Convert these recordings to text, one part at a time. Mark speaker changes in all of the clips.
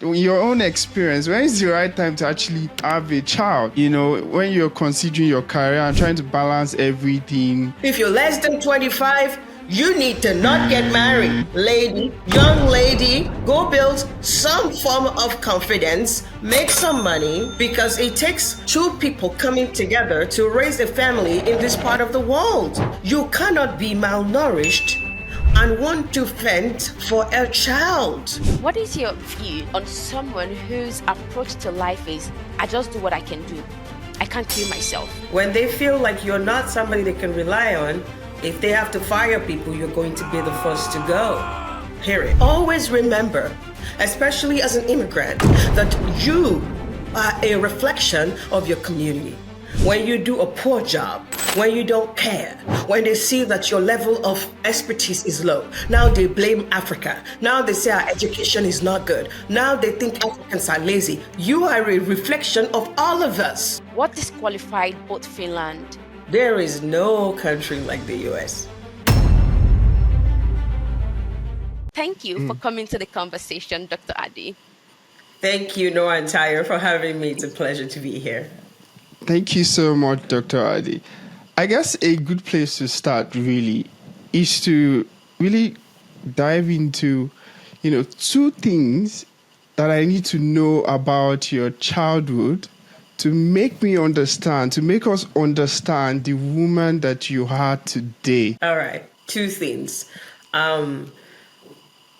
Speaker 1: In your own experience, when is the right time to actually have a child? You know, when you're considering your career and trying to balance everything.
Speaker 2: If you're less than 25, you need to not get married. Lady, young lady, go build some form of confidence, make some money, because it takes two people coming together to raise a family in this part of the world. You cannot be malnourished and want to fend for a child.
Speaker 3: What is your view on someone whose approach to life is, I just do what I can do. I can't kill myself?
Speaker 2: When they feel like you're not somebody they can rely on, if they have to fire people, you're going to be the first to go. Period. Always remember, especially as an immigrant, that you are a reflection of your community. When you do a poor job, when you don't care, when they see that your level of expertise is low, now they blame Africa. Now they say our education is not good. Now they think Africans are lazy. You are a reflection of all of us.
Speaker 3: What disqualified both Finland?
Speaker 2: There is no country like the US.
Speaker 3: Thank you for coming to the conversation, Dr. Addy.
Speaker 2: Thank you, Noah and Tyre, for having me. It's a pleasure to be here.
Speaker 1: Thank you so much, Dr. Addy. I guess a good place to start really is to really dive into, two things that I need to know about your childhood to make us understand the woman that you are today.
Speaker 2: All right, two things.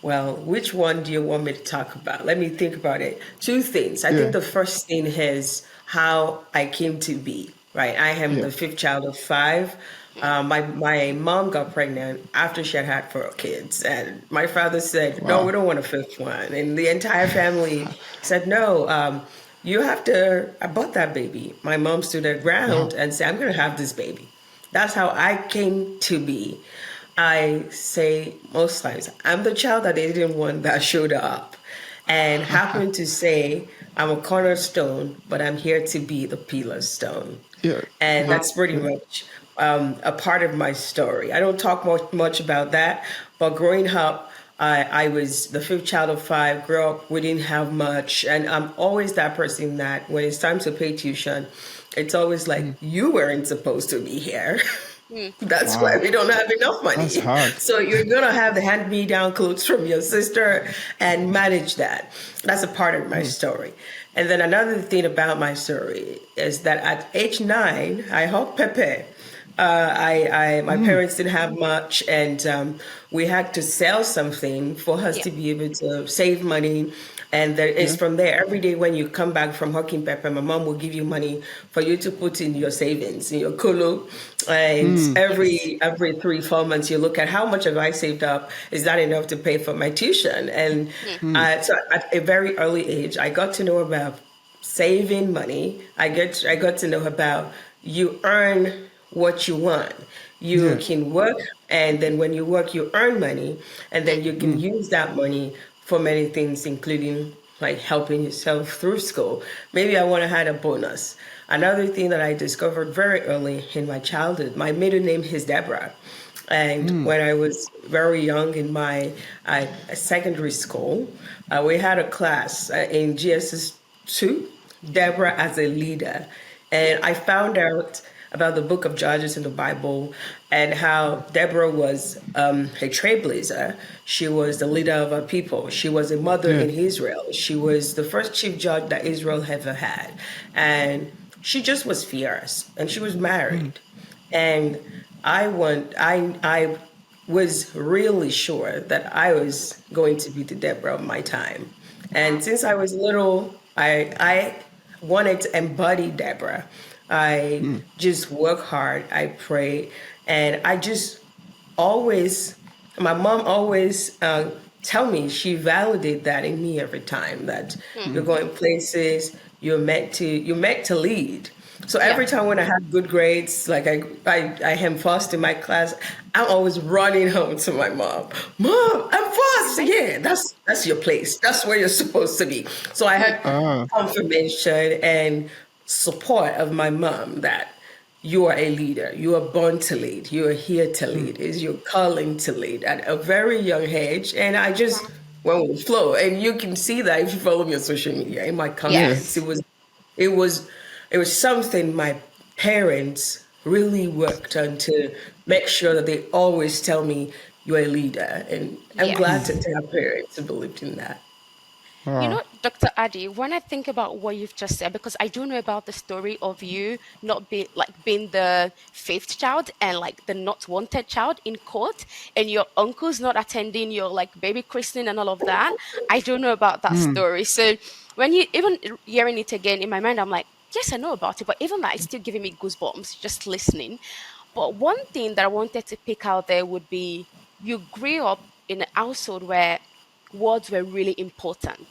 Speaker 2: Well, which one do you want me to talk about? Let me think about it. Two things. I think the first thing is how I came to be, right? I am the fifth child of five. My mom got pregnant after she had had 4 kids. And my father said, no, we don't want a fifth one. And the entire family said, no, you have to abort that baby. My mom stood her ground and said, I'm going to have this baby. That's how I came to be. I say most times, I'm the child that they didn't want that showed up and happened to say, I'm a cornerstone, but I'm here to be the pillar stone.
Speaker 1: Yeah.
Speaker 2: And that's pretty much a part of my story. I don't talk much about that, but growing up, I was the fifth child of 5, grew up, we didn't have much. And I'm always that person that when it's time to pay tuition, it's always like, you weren't supposed to be here. That's why we don't have enough money.
Speaker 1: That's hard.
Speaker 2: So you're going to have the hand-me-down clothes from your sister and manage that. That's a part of my story. And then another thing about my story is that at age 9, I hope Pepe. My parents didn't have much, and we had to sell something for us to be able to save money. And there is from there, every day when you come back from hawking pepper, my mom will give you money for you to put in your savings, in your kolo. And every 3-4 months, you look at how much have I saved up? Is that enough to pay for my tuition? And so at a very early age, I got to know about saving money. I got to know about you earn what you want. You can work, and then when you work, you earn money, and then you can use that money for many things, including like helping yourself through school. Maybe I want to add a bonus. Another thing that I discovered very early in my childhood, my middle name is Deborah. And when I was very young in my secondary school, we had a class in GSS 2, Deborah as a leader. And I found out about the book of Judges in the Bible and how Deborah was a trailblazer. She was the leader of her people. She was a mother in Israel. She was the first chief judge that Israel ever had. And she just was fierce, and she was married. And I was really sure that I was going to be the Deborah of my time. And since I was little, I wanted to embody Deborah. I just work hard, I pray, and I just always, my mom always tell me, she validated that in me every time, that you're going places, you're meant to lead. So every time when I have good grades, like I am first in my class, I'm always running home to my mom. Mom, I'm first. Yeah, that's your place. That's where you're supposed to be. So I had confirmation and support of my mom that you are a leader. You are born to lead. You are here to lead. It's your calling to lead at a very young age. And I just when we flow. And you can see that if you follow me on social media in my comments.
Speaker 3: Yes.
Speaker 2: It was it was something my parents really worked on to make sure that they always tell me you're a leader. And I'm glad
Speaker 3: Yes.
Speaker 2: to have parents who believed in that.
Speaker 3: You
Speaker 1: Wow.
Speaker 3: know, Dr. Addy, when I think about what you've just said, because I do know about the story of you not being the fifth child and like the not wanted child in court, and your uncles not attending your like baby christening and all of that. I don't know about that story. So when you even hearing it again in my mind, I'm like, yes, I know about it, but even that, it's still giving me goosebumps just listening. But one thing that I wanted to pick out there would be you grew up in a household where words were really important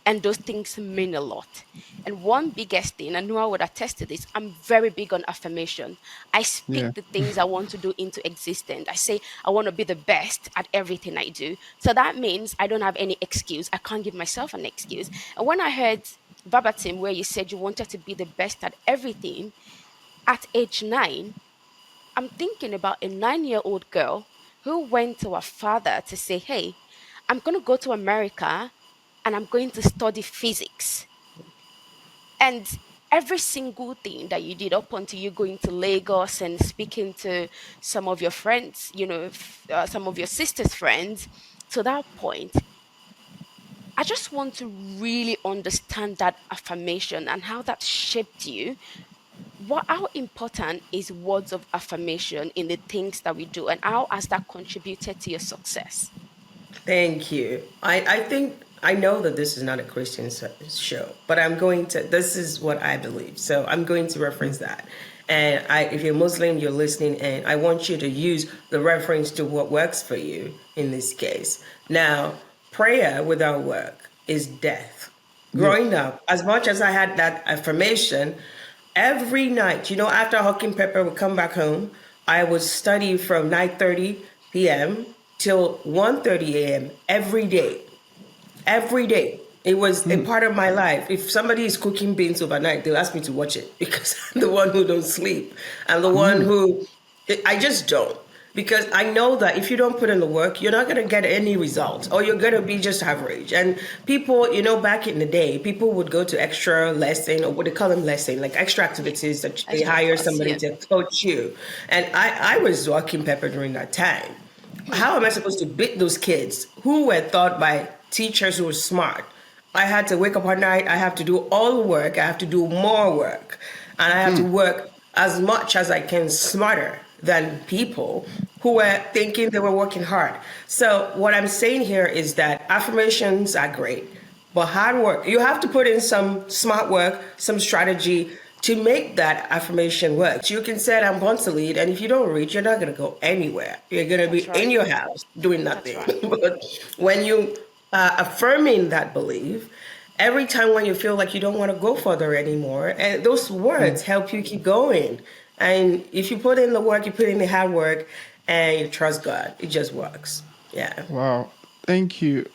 Speaker 3: and those things mean a lot. And one biggest thing, and Noah would attest to this, I'm very big on affirmation. I
Speaker 1: Yeah.
Speaker 3: speak the things I want to do into existence. I say I want to be the best at everything I do. So that means I don't have any excuse. I can't give myself an excuse. And when I heard verbatim where you said you wanted to be the best at everything at age 9, I'm thinking about a 9-year-old girl who went to her father to say, hey, I'm going to go to America and I'm going to study physics. And every single thing that you did up until you going to Lagos and speaking to some of your friends, some of your sister's friends, to that point, I just want to really understand that affirmation and how that shaped you. How important is words of affirmation in the things that we do, and how has that contributed to your success?
Speaker 2: Thank you. I think I know that this is not a Christian show, but this is what I believe. So I'm going to reference that. And if you're Muslim, you're listening, and I want you to use the reference to what works for you in this case. Now, prayer without work is death.
Speaker 1: Yeah.
Speaker 2: Growing up, as much as I had that affirmation, every night, after Hawking Pepper would come back home, I would study from 9:30 p.m. till 1:30 a.m. every day. Every day. It was a part of my life. If somebody is cooking beans overnight, they'll ask me to watch it because I'm the one who don't sleep. I'm the one who I just don't. Because I know that if you don't put in the work, you're not going to get any results, or you're going to be just average. And people, back in the day, people would go to extra lesson, or what they call them lesson, like extra activities that they
Speaker 3: Extra
Speaker 2: hire
Speaker 3: class,
Speaker 2: somebody
Speaker 3: yeah.
Speaker 2: to coach you. And I was walking pepper during that time. How am I supposed to beat those kids who were taught by teachers who were smart? I had to wake up at night. I have to do all the work. I have to do more work. And I have to work as much as I can smarter than people who were thinking they were working hard. So what I'm saying here is that affirmations are great, but hard work, you have to put in some smart work, some strategy to make that affirmation work. You can say, I'm born to lead, and if you don't reach, you're not going to go anywhere. You're going to
Speaker 3: That's
Speaker 2: be in
Speaker 3: right.
Speaker 2: your house doing
Speaker 3: That's
Speaker 2: nothing.
Speaker 3: right.
Speaker 2: But when you affirming that belief, every time when you feel like you don't want to go further anymore, and those words help you keep going. And if you put in the work, you put in the hard work, and you trust God, it just works. Yeah.
Speaker 1: Wow. Thank you.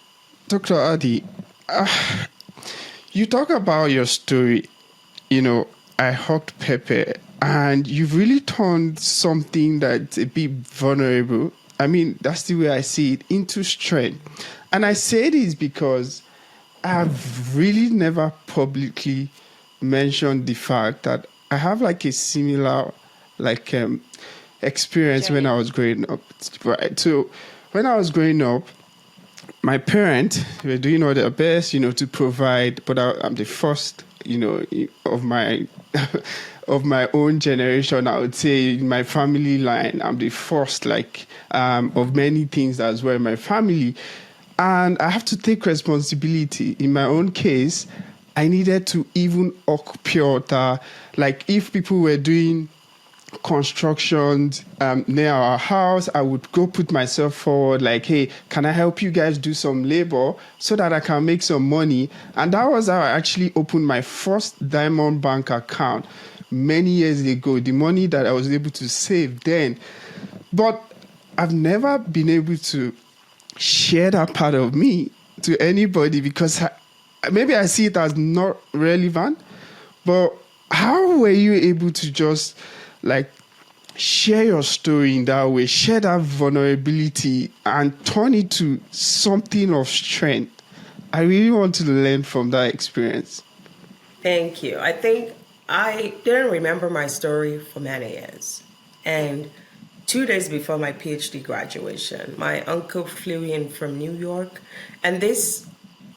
Speaker 1: Dr. Addy, you talk about your story. I hugged Pepe, and you've really turned something that's a bit vulnerable. I mean, that's the way I see it, into strength. And I say this because I've really never publicly mentioned the fact that I have like a similar like experience when I
Speaker 3: Journey.
Speaker 1: was growing up. Right. So when I was growing up, my parents were doing all their best, to provide, but I'm the first, of my of my own generation. I would say in my family line, I'm the first, of many things as well in my family, and I have to take responsibility. In my own case, I needed to even occupy, like if people were doing construction near our house, I would go put myself forward like, hey, can I help you guys do some labor so that I can make some money? And that was how I actually opened my first Diamond Bank account many years ago, the money that I was able to save then. But I've never been able to share that part of me to anybody because maybe I see it as not relevant. But how were you able to just like share your story in that way, share that vulnerability and turn it to something of strength. I really want to learn from that experience.
Speaker 2: Thank you. I think I didn't remember my story for many years. And 2 days before my PhD graduation, my uncle flew in from New York. And this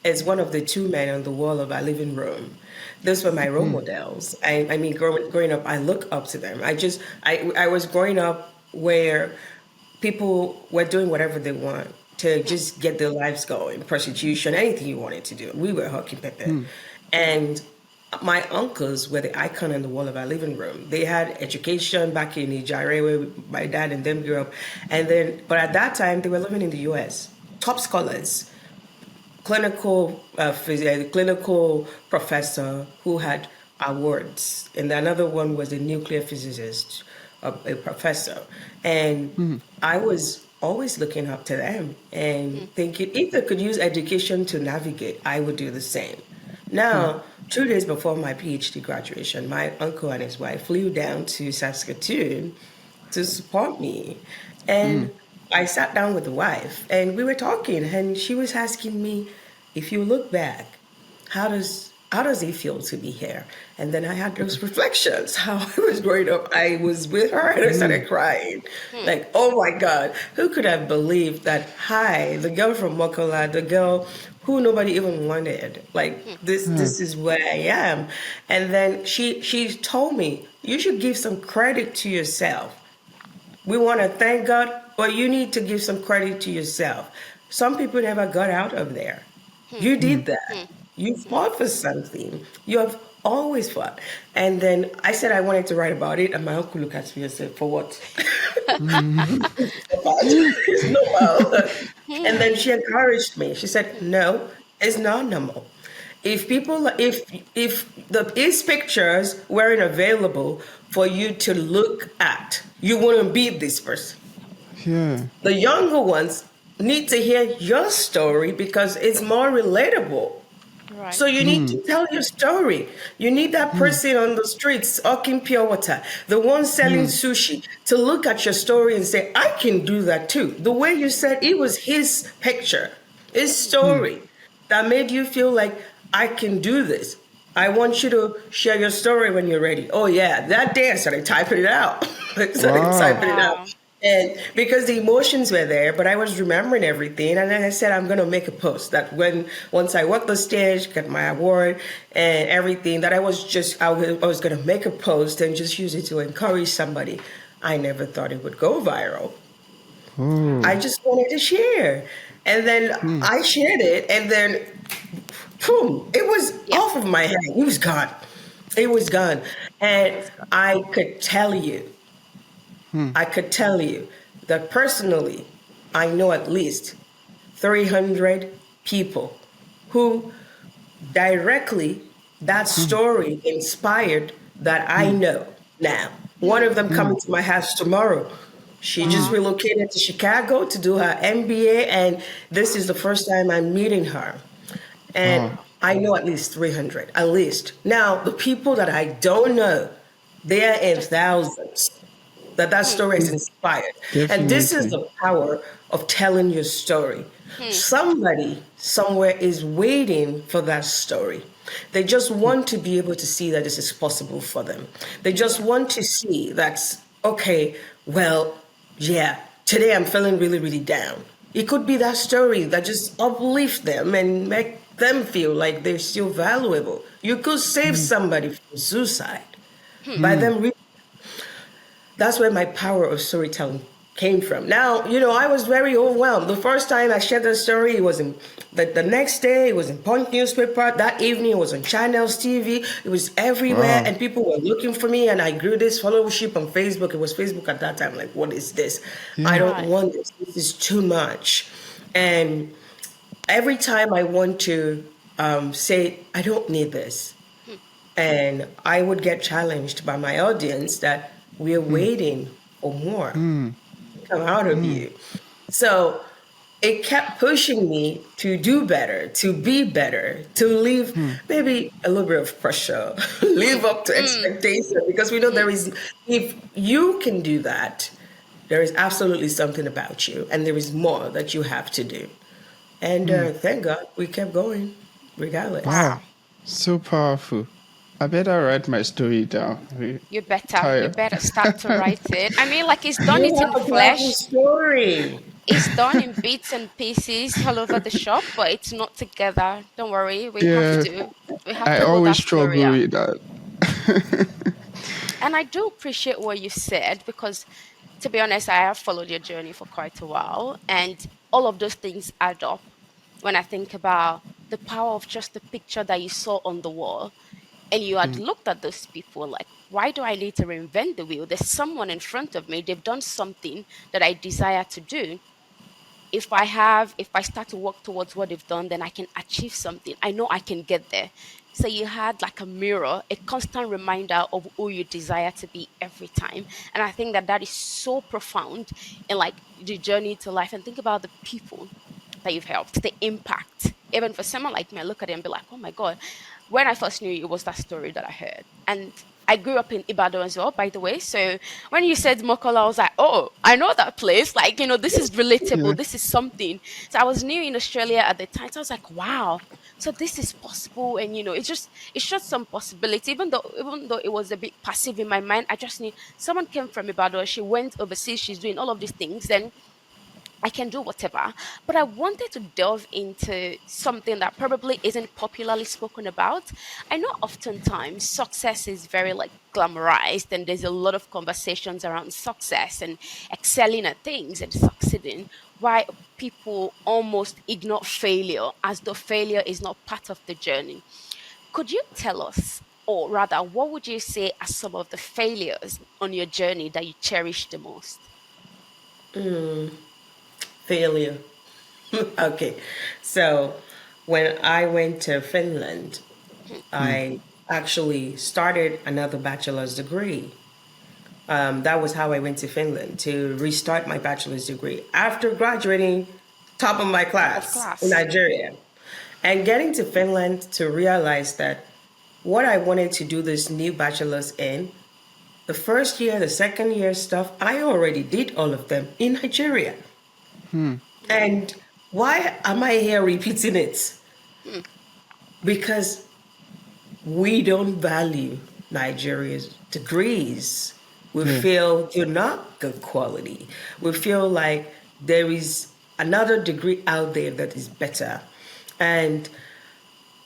Speaker 2: is one of the two men on the wall of our living room. Those were my role models. I mean, growing up, I look up to them. I was growing up where people were doing whatever they want to just get their lives going, prostitution, anything you wanted to do. We were hockey pepe. And my uncles were the icon on the wall of our living room. They had education back in Nigeria where my dad and them grew up. But at that time, they were living in the US. Top scholars, clinical professor who had awards. And another one was a nuclear physicist, a professor. And I was always looking up to them and thinking if they could use education to navigate, I would do the same. Now, 2 days before my PhD graduation, my uncle and his wife flew down to Saskatchewan to support me. And I sat down with the wife and we were talking and she was asking me, if you look back, how does it feel to be here? And then I had those reflections, how I was growing up. I was with her and I started crying. Like, oh my God, who could have believed that, hi, the girl from Mokola, the girl who nobody even wanted, like this is where I am. And then she told me, you should give some credit to yourself. We want to thank God, but you need to give some credit to yourself. Some people never got out of there. You did that. You fought for something. You have always fought. And then I said I wanted to write about it, and my uncle looked at me and said, for what? It's normal. And then she encouraged me. She said, no, it's not normal. If these pictures weren't available for you to look at, you wouldn't be this person.
Speaker 1: Yeah.
Speaker 2: The younger ones need to hear your story because it's more relatable.
Speaker 3: Right.
Speaker 2: So you need to tell your story. You need that person on the streets hawking pure water, the one selling sushi, to look at your story and say, I can do that too. The way you said it was his picture, his story that made you feel like I can do this. I want you to share your story when you're ready. Oh yeah, that day I started typing it out. And because the emotions were there, but I was remembering everything. And then I said, I'm going to make a post that once I walked the stage, got my award and everything, that I was going to make a post and just use it to encourage somebody. I never thought it would go viral. I just wanted to share. And then I shared it and then, boom, it was off of my head. It was gone. It was gone. And I could tell you that personally, I know at least 300 people who directly that story inspired that I know now. One of them coming to my house tomorrow. She just relocated to Chicago to do her MBA, and this is the first time I'm meeting her. And I know at least 300, at least. Now, the people that I don't know, they are in thousands. That story is inspired.
Speaker 1: Definitely.
Speaker 2: And this is the power of telling your story. Somebody somewhere is waiting for that story. They just want to be able to see that this is possible for them. They just want to see that, okay, well, yeah, today I'm feeling really, really down. It could be that story that just uplifts them and make them feel like they're still valuable. You could save somebody from suicide by them. That's where my power of storytelling came from. Now, I was very overwhelmed. The first time I shared the story, it was in the next day, it was in Punch newspaper. That evening, it was on Channels TV. It was everywhere, and people were looking for me. And I grew this followership on Facebook. It was Facebook at that time. Like, what is this? I don't want this. This is too much. And every time I want to say, I don't need this, and I would get challenged by my audience that we're waiting for more to come out of you. So it kept pushing me to do better, to be better, to leave maybe a little bit of pressure, live up to expectation, because we know there is, if you can do that, there is absolutely something about you, and there is more that you have to do. And thank God we kept going regardless.
Speaker 1: Wow.
Speaker 3: Wow.
Speaker 1: So powerful. I better write my story down.
Speaker 3: You
Speaker 1: Tired.
Speaker 3: better start to write it. I mean, like, he's done
Speaker 2: You
Speaker 3: it in
Speaker 2: have a powerful
Speaker 3: flesh.
Speaker 2: story.
Speaker 3: It's done in bits and pieces all over the shop, but it's not together. Don't worry.
Speaker 1: Yeah,
Speaker 3: We have
Speaker 1: I
Speaker 3: to roll
Speaker 1: always
Speaker 3: that story
Speaker 1: struggle
Speaker 3: out.
Speaker 1: with that.
Speaker 3: And I do appreciate what you said because, to be honest, I have followed your journey for quite a while, and all of those things add up when I think about the power of just the picture that you saw on the wall. And you had looked at those people like, why do I need to reinvent the wheel? There's someone in front of me. They've done something that I desire to do. If I start to work towards what they've done, then I can achieve something. I know I can get there. So you had like a mirror, a constant reminder of who you desire to be every time. And I think that that is so profound in like the journey to life. And think about the people that you've helped, the impact. Even for someone like me, I look at it and be like, oh my God, when I first knew you, it was that story that I heard. And I grew up in Ibadan as well, by the way. So when you said Mokola, I was like, oh, I know that place. Like, this is
Speaker 1: Yeah.
Speaker 3: relatable. This is something. So I was new in Australia at the time. So I was like, wow. So this is possible. And, it showed some possibility. Even though it was a bit passive in my mind, I just knew someone came from Ibadan. She went overseas. She's doing all of these things. Then I can do whatever. But I wanted to delve into something that probably isn't popularly spoken about. I know oftentimes success is very like glamorized, and there's a lot of conversations around success and excelling at things and succeeding, why people almost ignore failure as though failure is not part of the journey. Could you tell us, or rather, what would you say are some of the failures on your journey that you cherish the most?
Speaker 2: Failure. Okay. So when I went to Finland, I actually started another bachelor's degree. That was how I went to Finland, to restart my bachelor's degree after graduating top of my
Speaker 3: Top of
Speaker 2: class in
Speaker 3: class.
Speaker 2: Nigeria. And getting to Finland to realize that what I wanted to do this new bachelor's in, the first year, the second year stuff, I already did all of them in Nigeria. And why am I here repeating it? Because we don't value Nigeria's degrees. We
Speaker 1: Yeah.
Speaker 2: feel they're not good quality. We feel like there is another degree out there that is better. And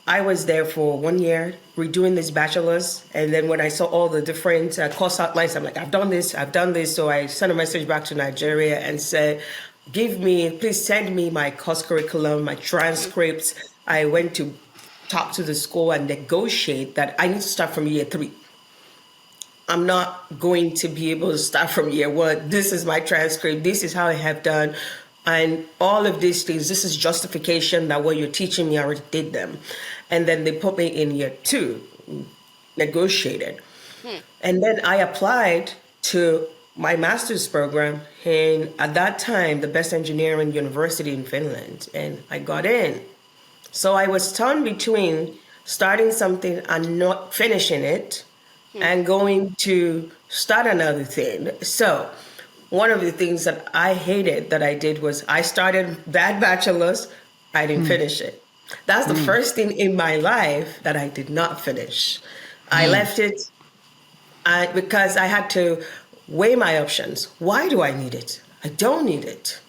Speaker 2: I was there for 1 year redoing this bachelor's. And then when I saw all the different course outlines, I'm like, I've done this, I've done this. So I sent a message back to Nigeria and said, please send me my course curriculum, my transcripts. I went to talk to the school and negotiate that I need to start from year 3. I'm not going to be able to start from year 1. This is my transcript. This is how I have done. And all of these things, this is justification that what you're teaching me, I already did them. And then they put me in year 2, negotiated. And then I applied to my master's program in, at that time, the best engineering university in Finland. And I got in. So I was torn between starting something and not finishing it and going to start another thing. So one of the things that I hated that I did was I started that bachelor's, I didn't finish it. That's the first thing in my life that I did not finish. I left it because I had to weigh my options. Why do I need it? I don't need it.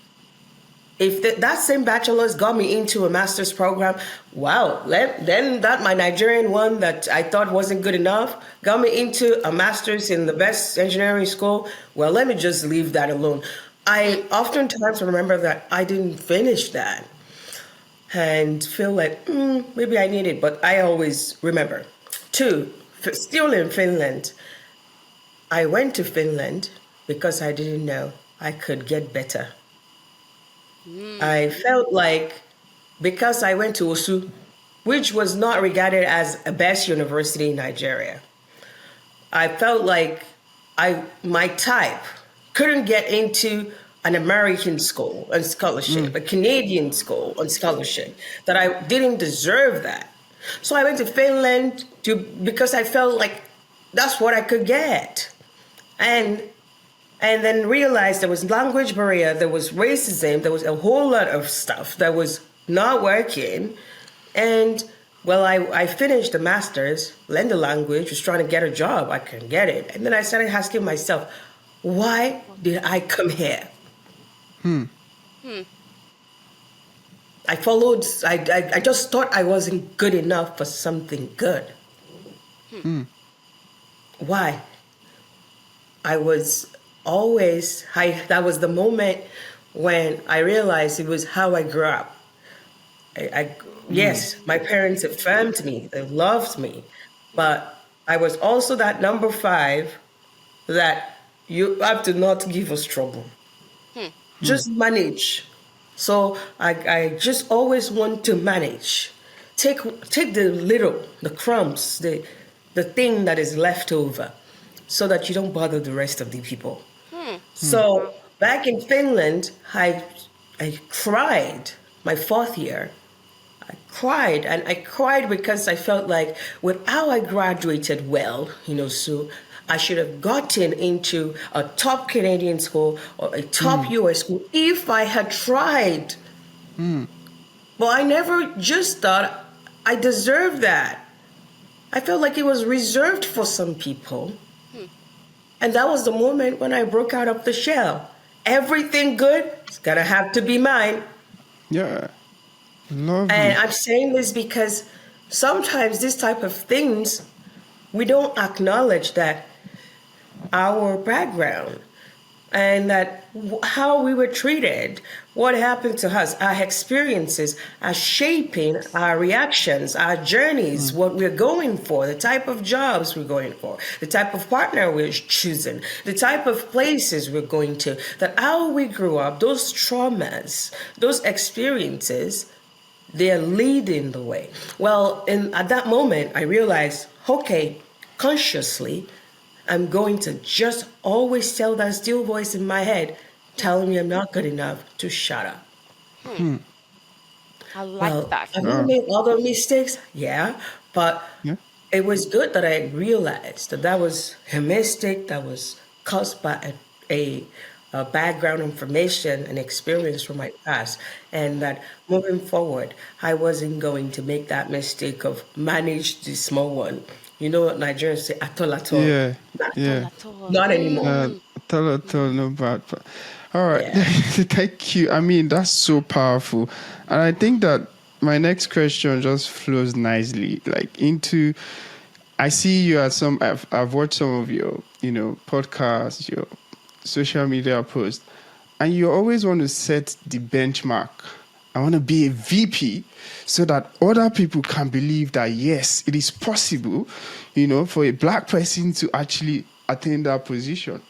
Speaker 2: If that same bachelor's got me into a master's program, wow, then that my Nigerian one that I thought wasn't good enough got me into a master's in the best engineering school. Well, let me just leave that alone. I oftentimes remember that I didn't finish that and feel like maybe I need it, but I always remember. 2, still in Finland, I went to Finland because I didn't know I could get better. I felt like because I went to Osu, which was not regarded as a best university in Nigeria, I felt like my type couldn't get into an American school on scholarship, a Canadian school on scholarship, that I didn't deserve that. So I went to Finland because I felt like that's what I could get. And then realized there was language barrier, there was racism, there was a whole lot of stuff that was not working. And well, I finished the master's, learned the language, was trying to get a job. I couldn't get it. And then I started asking myself, why did I come here? I just thought I wasn't good enough for something good. Why? That was the moment when I realized it was how I grew up. Yes, my parents affirmed me, they loved me, but I was also that number 5 that you have to not give us trouble. Just manage. So I just always want to manage. Take the crumbs, the thing that is left over, so that you don't bother the rest of the people. So back in Finland, I cried my 4th year. I cried because I felt like with how I graduated well, so I should have gotten into a top Canadian school or a top US school if I had tried. But I never just thought I deserved that. I felt like it was reserved for some people. And that was the moment when I broke out of the shell. Everything good is gonna have to be mine.
Speaker 1: Yeah. Lovely.
Speaker 2: And I'm saying this because sometimes this type of things, we don't acknowledge that our background and that how we were treated, what happened to us, our experiences are shaping our reactions, our journeys, what we're going for, the type of jobs we're going for, the type of partner we're choosing, the type of places we're going to, that how we grew up, those traumas, those experiences, they're leading the way. Well, at that moment, I realized, okay, consciously, I'm going to just always tell that still voice in my head telling me I'm not good enough to shut up.
Speaker 3: I like that.
Speaker 2: I've made other mistakes, yeah, but it was good that I realized that was a mistake that was caused by a background information and experience from my past, and that moving forward, I wasn't going to make that mistake of manage the small one. You know what Nigerians say, atol atol.
Speaker 1: Yeah.
Speaker 2: Not anymore.
Speaker 1: Atol, no bad. But, all right.
Speaker 2: Yeah.
Speaker 1: Thank you. I mean, that's so powerful. And I think that my next question just flows nicely, like into, I see you at I've watched some of your, podcasts, your social media posts, and you always want to set the benchmark. I want to be a VP so that other people can believe that, yes, it is possible, for a Black person to actually attain that position.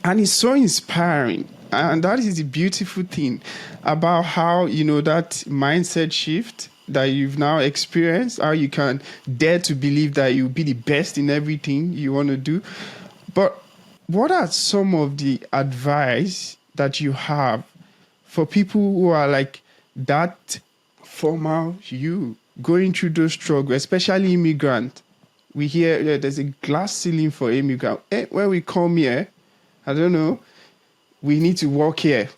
Speaker 1: And it's so inspiring. And that is the beautiful thing about how, that mindset shift that you've now experienced, how you can dare to believe that you'll be the best in everything you want to do. But what are some of the advice that you have for people who are like that former you going through those struggles, especially immigrant? We hear there's a glass ceiling for immigrant. When we come here, I don't know, we need to work here.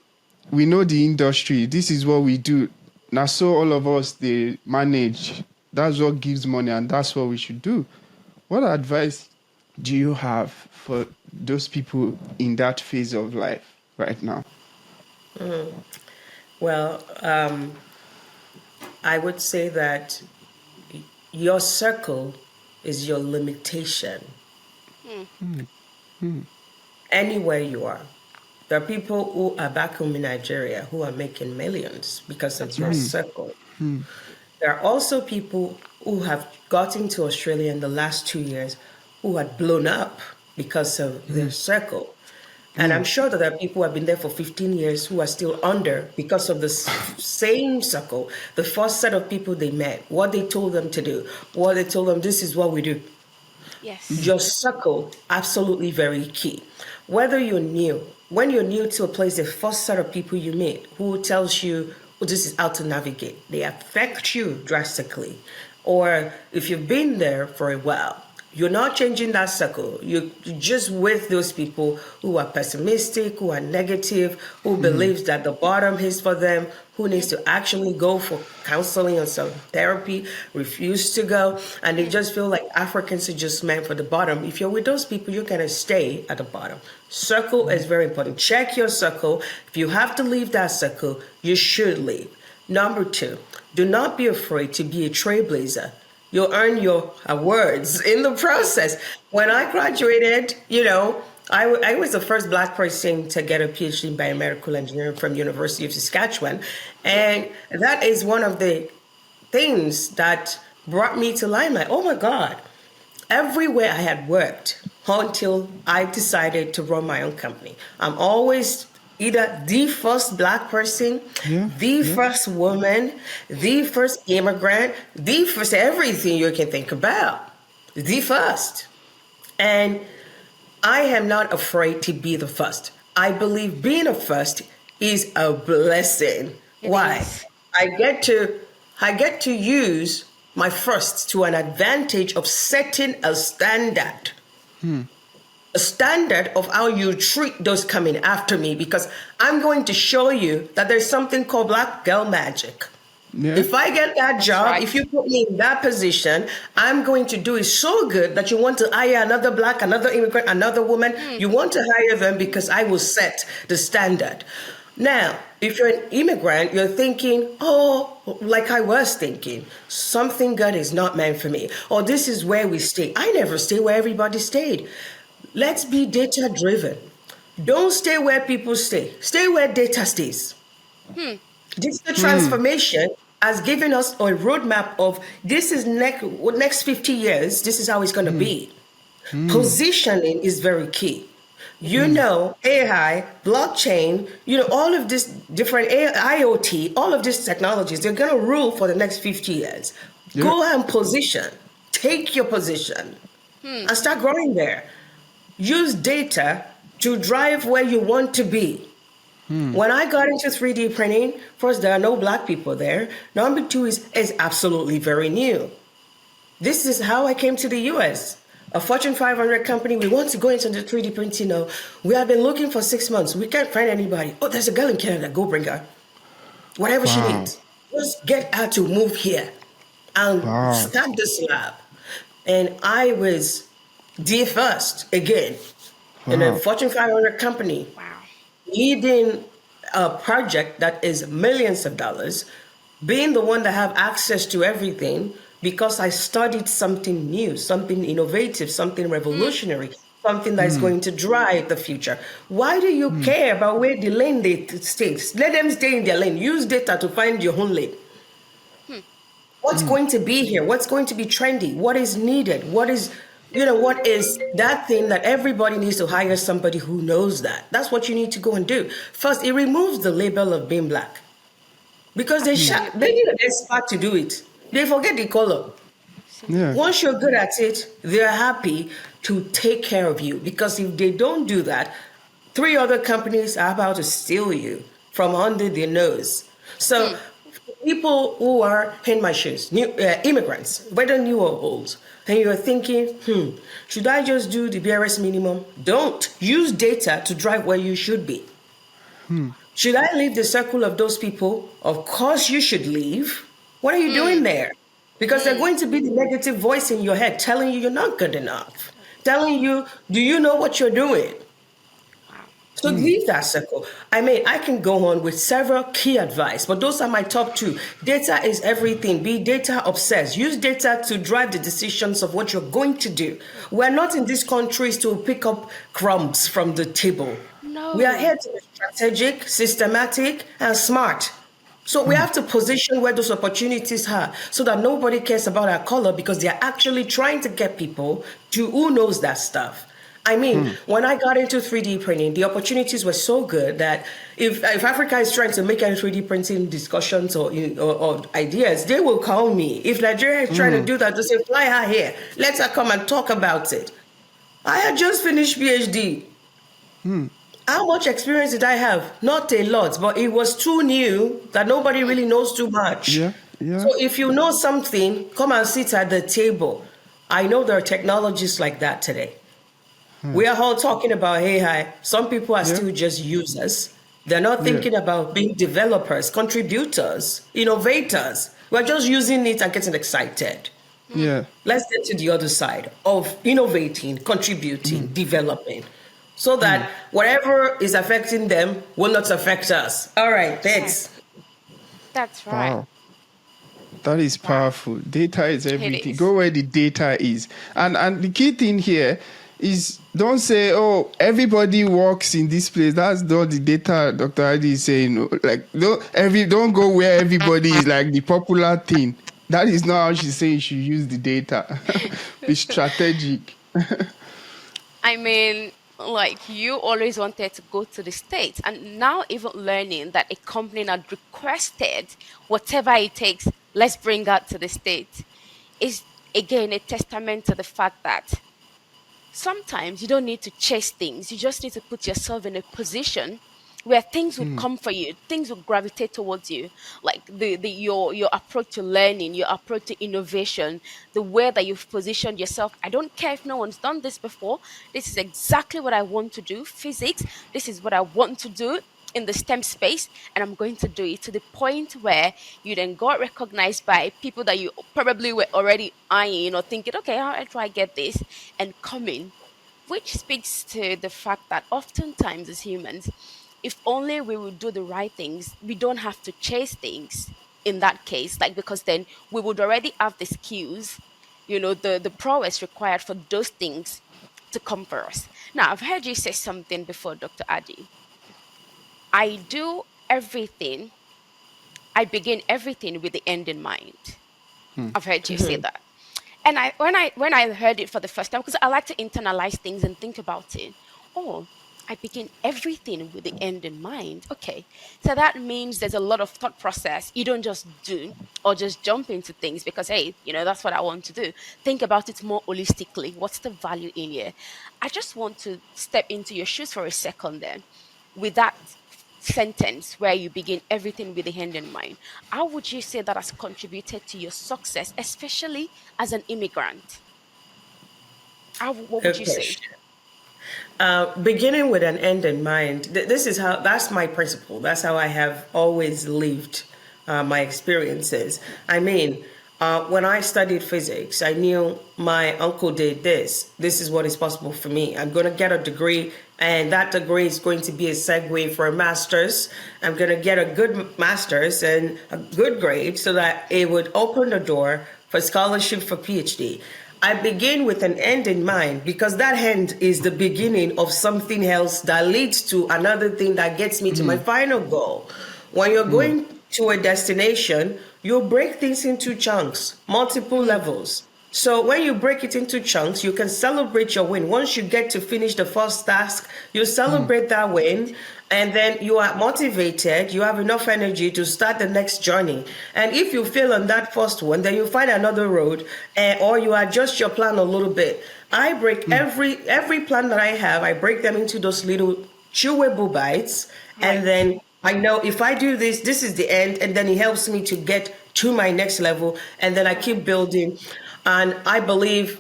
Speaker 1: We know the industry. This is what we do. Now, so all of us, they manage. That's what gives money, and that's what we should do. What advice do you have for those people in that phase of life right now?
Speaker 2: Well, I would say that your circle is your limitation. Anywhere you are. There are people who are back home in Nigeria who are making millions because of your circle. There are also people who have gotten to Australia in the last 2 years who had blown up because of their circle. And I'm sure that there are people who have been there for 15 years who are still under because of the same circle, the first set of people they met, what they told them to do, what they told them, this is what we do.
Speaker 3: Yes.
Speaker 2: Your circle, absolutely very key. Whether you're new when you're new to a place, the first set of people you meet who tells you, oh, this is how to navigate, they affect you drastically. Or if you've been there for a while, you're not changing that circle. You're just with those people who are pessimistic, who are negative, who believes that the bottom is for them, who needs to actually go for counseling or some therapy, refuse to go, and they just feel like Africans are just meant for the bottom. If you're with those people, you're gonna stay at the bottom. Circle is very important. Check your circle. If you have to leave that circle, you should leave. Number 2, do not be afraid to be a trailblazer. You'll earn your awards in the process. When I graduated, I was the first Black person to get a PhD in Biomedical Engineering from University of Saskatchewan. And that is one of the things that brought me to limelight. Oh my God. Everywhere I had worked until I decided to run my own company. I'm always either the first Black person, the first woman, the first immigrant, the first everything you can think about, the first. And I am not afraid to be the first. I believe being a first is a blessing. Why? I get to use my first to an advantage of setting a standard. A standard of how you treat those coming after me, because I'm going to show you that there's something called Black girl magic. Yeah. If I get that job, if you put me in that position, I'm going to do it so good that you want to hire another Black, another immigrant, another woman. You want to hire them because I will set the standard. Now, if you're an immigrant, you're thinking, oh, like I was thinking, something good is not meant for me. Or this is where we stay. I never stay where everybody stayed. Let's be data driven. Don't stay where people stay. Stay where data stays. Digital transformation has given us a roadmap of this is next 50 years. This is how it's going to be. Positioning is very key. AI, blockchain, all of this different IoT, all of these technologies, they're going to rule for the next 50 years. Yep. Go and position. Take your position and start growing there. Use data to drive where you want to be. When I got into 3D printing, first, there are no Black people there. Number 2 is absolutely very new. This is how I came to the US. A Fortune 500 company, we want to go into the 3D printing now. We have been looking for 6 months. We can't find anybody. Oh, there's a girl in Canada. Go bring her. Whatever she needs. Just get her to move here and start this lab. And I was the first, again, in a Fortune 500 company, leading a project that is millions of dollars, being the one that have access to everything because I studied something new, something innovative, something revolutionary, something that's going to drive the future. Why do you care about where the lane they stay? Let them stay in their lane. Use data to find your own lane. What's going to be here? What's going to be trendy? What is needed? What is that thing that everybody needs to hire somebody who knows that? That's what you need to go and do. First, it removes the label of being Black. Because they need an expert to do it. They forget the color. Yeah. Once you're good at it, they're happy to take care of you. Because if they don't do that, 3 other companies are about to steal you from under their nose. So people who are in my shoes, immigrants, whether new or old, and you're thinking, should I just do the BRS minimum? Don't. Use data to drive where you should be. Should I leave the circle of those people? Of course you should leave. What are you doing there? Because they're going to be the negative voice in your head telling you you're not good enough. Telling you, do you know what you're doing? So leave that circle. I can go on with several key advice, but those are my top 2. Data is everything. Be data obsessed. Use data to drive the decisions of what you're going to do. We're not in these countries to pick up crumbs from the table. No. We are here to be strategic, systematic, and smart. So we have to position where those opportunities are so that nobody cares about our color, because they're actually trying to get people to who knows that stuff. When I got into 3D printing, the opportunities were so good that if Africa is trying to make any 3D printing discussions or ideas, they will call me. If Nigeria is trying to do that, they say, fly her here. Let her come and talk about it. I had just finished PhD. How much experience did I have? Not a lot, but it was too new that nobody really knows too much.
Speaker 1: Yeah, yeah,
Speaker 2: So if you know something, come and sit at the table. I know there are technologies like that today. We are all talking about AI. Some people are
Speaker 1: yeah,
Speaker 2: still just users. They're not
Speaker 1: yeah,
Speaker 2: thinking about being developers, contributors, innovators. We're just using it and getting excited.
Speaker 1: yeah.
Speaker 2: Let's get to the other side of innovating, contributing, developing, so that whatever is affecting them will not affect us. All right, thanks.
Speaker 3: Exactly. That's right.
Speaker 1: Wow. That is
Speaker 3: Wow.
Speaker 1: powerful. Data is
Speaker 3: It
Speaker 1: everything.
Speaker 3: is.
Speaker 1: Go where the data is. And the key thing here is don't say, oh, everybody works in this place. That's not the data Dr. Addy is saying. Like don't go where everybody is like the popular thing. That is not how she's saying you should use the data. Be strategic.
Speaker 3: I mean, like you always wanted to go to the States, and now even learning that a company had requested whatever it takes, let's bring that to the States, is again a testament to the fact that sometimes you don't need to chase things. You just need to put yourself in a position where things would come for you, things will gravitate towards you. Like your approach to learning, your approach to innovation, the way that you've positioned yourself. I don't care if no one's done this before. This is exactly what I want to do. Physics, this is what I want to do in the STEM space, and I'm going to do it to the point where you then got recognized by people that you probably were already eyeing or thinking, okay, how do I get this? And coming, which speaks to the fact that oftentimes as humans, if only we would do the right things, we don't have to chase things in that case, like because then we would already have the skills, the prowess required for those things to come for us. Now, I've heard you say something before, Dr. Addy. I do everything, I begin everything with the end in mind. I've heard you say that. And when I heard it for the first time, because I like to internalize things and think about it. Oh, I begin everything with the end in mind. Okay. So that means there's a lot of thought process. You don't just do or just jump into things because, hey, that's what I want to do. Think about it more holistically. What's the value in here? I just want to step into your shoes for a second then. With that sentence where you begin everything with the end in mind, how would you say that has contributed to your success, especially as an immigrant? What would
Speaker 2: Good
Speaker 3: you say?
Speaker 2: question. Beginning with an end in mind, that's my principle. That's how I have always lived my experiences. I mean, when I studied physics, I knew my uncle did this. This is what is possible for me. I'm going to get a degree, and that degree is going to be a segue for a master's. I'm going to get a good master's and a good grade so that it would open the door for scholarship for PhD. I begin with an end in mind because that end is the beginning of something else that leads to another thing that gets me to my final goal. When you're going to a destination, you break things into chunks, multiple levels. So when you break it into chunks, you can celebrate your win. Once you get to finish the first task, you celebrate that win, and then you are motivated, you have enough energy to start the next journey. And if you fail on that first one, then you find another road, or you adjust your plan a little bit. I break every plan that I have, I break them into those little chewable bites, and then I know if I do this, this is the end, and then it helps me to get to my next level, and then I keep building. And I believe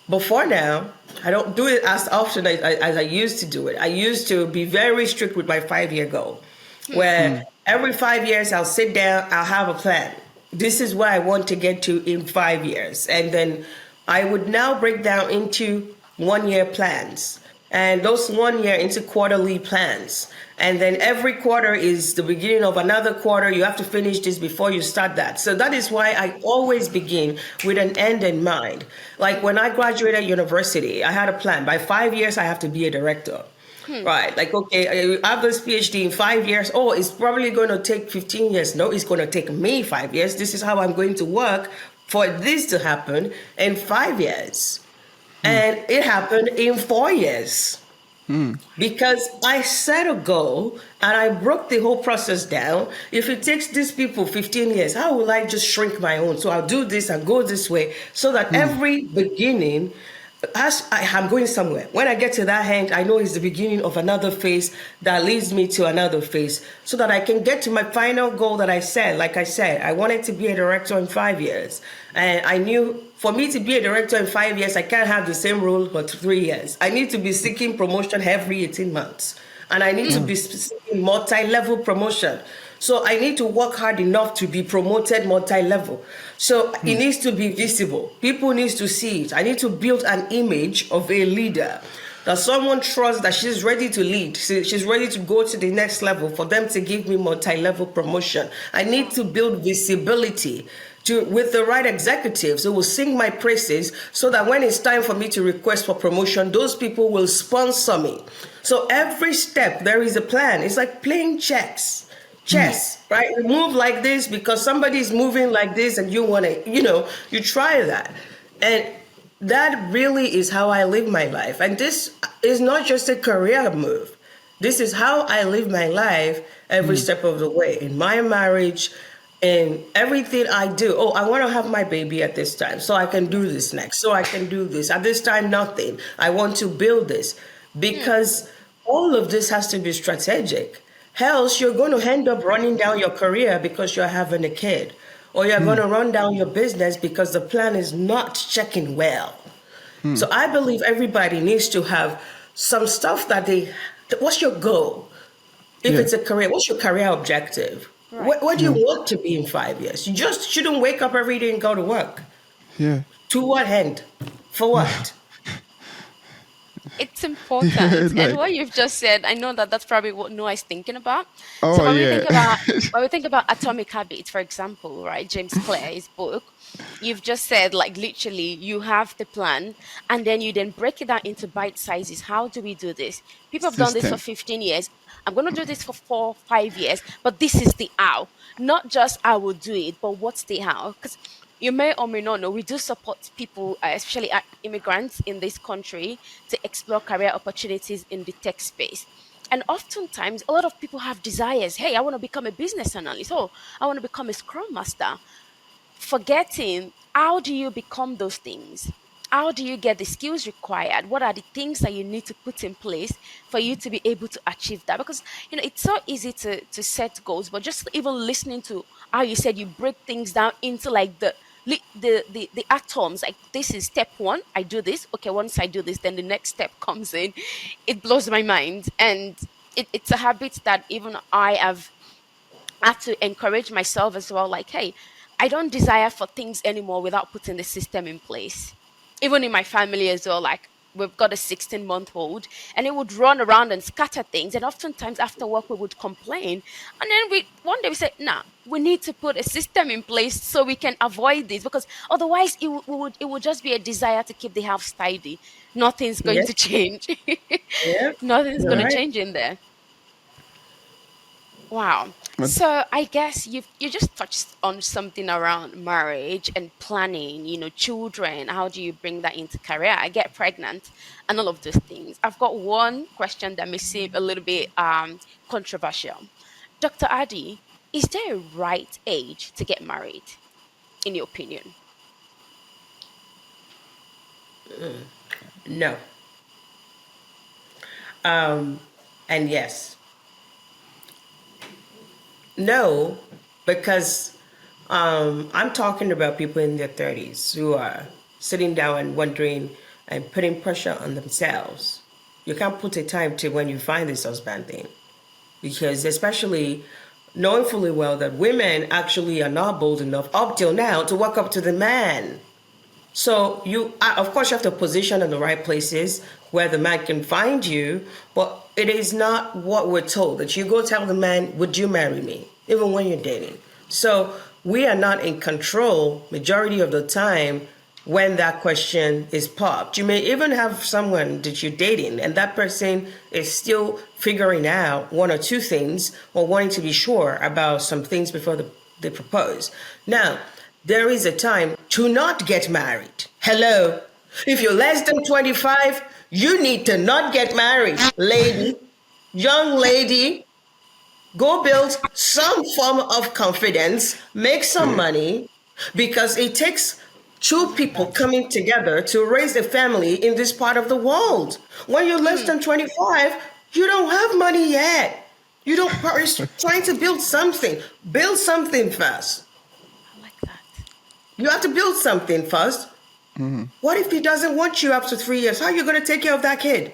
Speaker 2: before now, I don't do it as often as I used to do it. I used to be very strict with my 5-year goal, where every 5 years I'll sit down, I'll have a plan. This is where I want to get to in 5 years. And then I would now break down into 1-year plans, and those 1 year into quarterly plans. And then every quarter is the beginning of another quarter. You have to finish this before you start that. So that is why I always begin with an end in mind. Like when I graduated university, I had a plan. By 5 years, I have to be a director. Right. Like, okay, I have this PhD in 5 years. Oh, it's probably going to take 15 years. No, it's going to take me 5 years. This is how I'm going to work for this to happen in 5 years. And it happened in 4 years. Because I set a goal and I broke the whole process down. If it takes these people 15 years, how will I just shrink my own? So I'll do this and go this way so that every beginning as I'm going somewhere. When I get to that end, I know it's the beginning of another phase that leads me to another phase so that I can get to my final goal that I said. Like I said, I wanted to be a director in 5 years. And I knew for me to be a director in 5 years, I can't have the same role for 3 years. I need to be seeking promotion every 18 months. And I need to be seeking multi-level promotion. So I need to work hard enough to be promoted multi-level. So it needs to be visible. People need to see it. I need to build an image of a leader that someone trusts that she's ready to lead. She's ready to go to the next level for them to give me multi-level promotion. I need to build visibility with the right executives who will sing my praises so that when it's time for me to request for promotion, those people will sponsor me. So every step, there is a plan. It's like playing chess, right? You move like this because somebody's moving like this and you want to, you try that. And that really is how I live my life. And this is not just a career move. This is how I live my life every step of the way. In my marriage, in everything I do. Oh, I want to have my baby at this time, so I can do this next. So I can do this. At this time, nothing. I want to build this. Because all of this has to be strategic. Else, you're going to end up running down your career because you're having a kid. Or you're going to run down your business because the plan is not checking well. So I believe everybody needs to have some stuff what's your goal? If it's a career, what's your career objective? Right. What do you want to be in 5 years? You just shouldn't wake up every day and go to work.
Speaker 1: Yeah.
Speaker 2: To what end? For what?
Speaker 3: It's important. And what you've just said, I know that that's probably what Noah is thinking about.
Speaker 1: Oh,
Speaker 3: So when
Speaker 1: yeah.
Speaker 3: we think about Atomic Habits, for example, right, James Clear's book, you've just said, like, literally you have the plan and then you then break it down into bite sizes. How do we do this? People have done this for 15 years. I'm going to do this for 4, 5 years, but this is the how. Not just I will do it, but what's the how? Because you may or may not know, we do support people, especially immigrants in this country, to explore career opportunities in the tech space. And oftentimes, a lot of people have desires. Hey, I want to become a business analyst. Oh, I want to become a scrum master. Forgetting, how do you become those things? How do you get the skills required? What are the things that you need to put in place for you to be able to achieve that? Because it's so easy to set goals, but just even listening to how you said you break things down into like the atoms, like this is step one, I do this. Okay, once I do this, then the next step comes in. It blows my mind. And it's a habit that even I have had to encourage myself as well. Like, hey, I don't desire for things anymore without putting the system in place. Even in my family as well, like we've got a 16-month-old and it would run around and scatter things. And oftentimes after work, we would complain. And then one day we said, nah, we need to put a system in place so we can avoid this, because otherwise it would just be a desire to keep the house tidy. Nothing's going to change.
Speaker 2: Yeah.
Speaker 3: Nothing's
Speaker 2: You're
Speaker 3: going to
Speaker 2: right.
Speaker 3: change in there. Wow. So I guess you just touched on something around marriage and planning, children. How do you bring that into career? I get pregnant and all of those things. I've got one question that may seem a little bit controversial. Dr. Addy, is there a right age to get married, in your opinion?
Speaker 2: No. And yes. No, because I'm talking about people in their 30s who are sitting down and wondering and putting pressure on themselves. You can't put a time to when you find this husband thing, because especially knowing fully well that women actually are not bold enough up till now to walk up to the man. So of course, you have to position in the right places where the man can find you, but it is not what we're told, that you go tell the man, would you marry me? Even when you're dating. So we are not in control majority of the time when that question is popped. You may even have someone that you're dating and that person is still figuring out one or two things or wanting to be sure about some things before they propose. Now, there is a time to not get married. Hello. If you're less than 25, you need to not get married. Lady, young lady, go build some form of confidence, make some money, because it takes Two people coming together to raise a family in this part of the world. When you're less than 25, you don't have money yet. You don't, you're trying to build something. Build something first.
Speaker 3: I like that.
Speaker 2: You have to build something first. What if he doesn't want you after 3 years? How are you going to take care of that kid?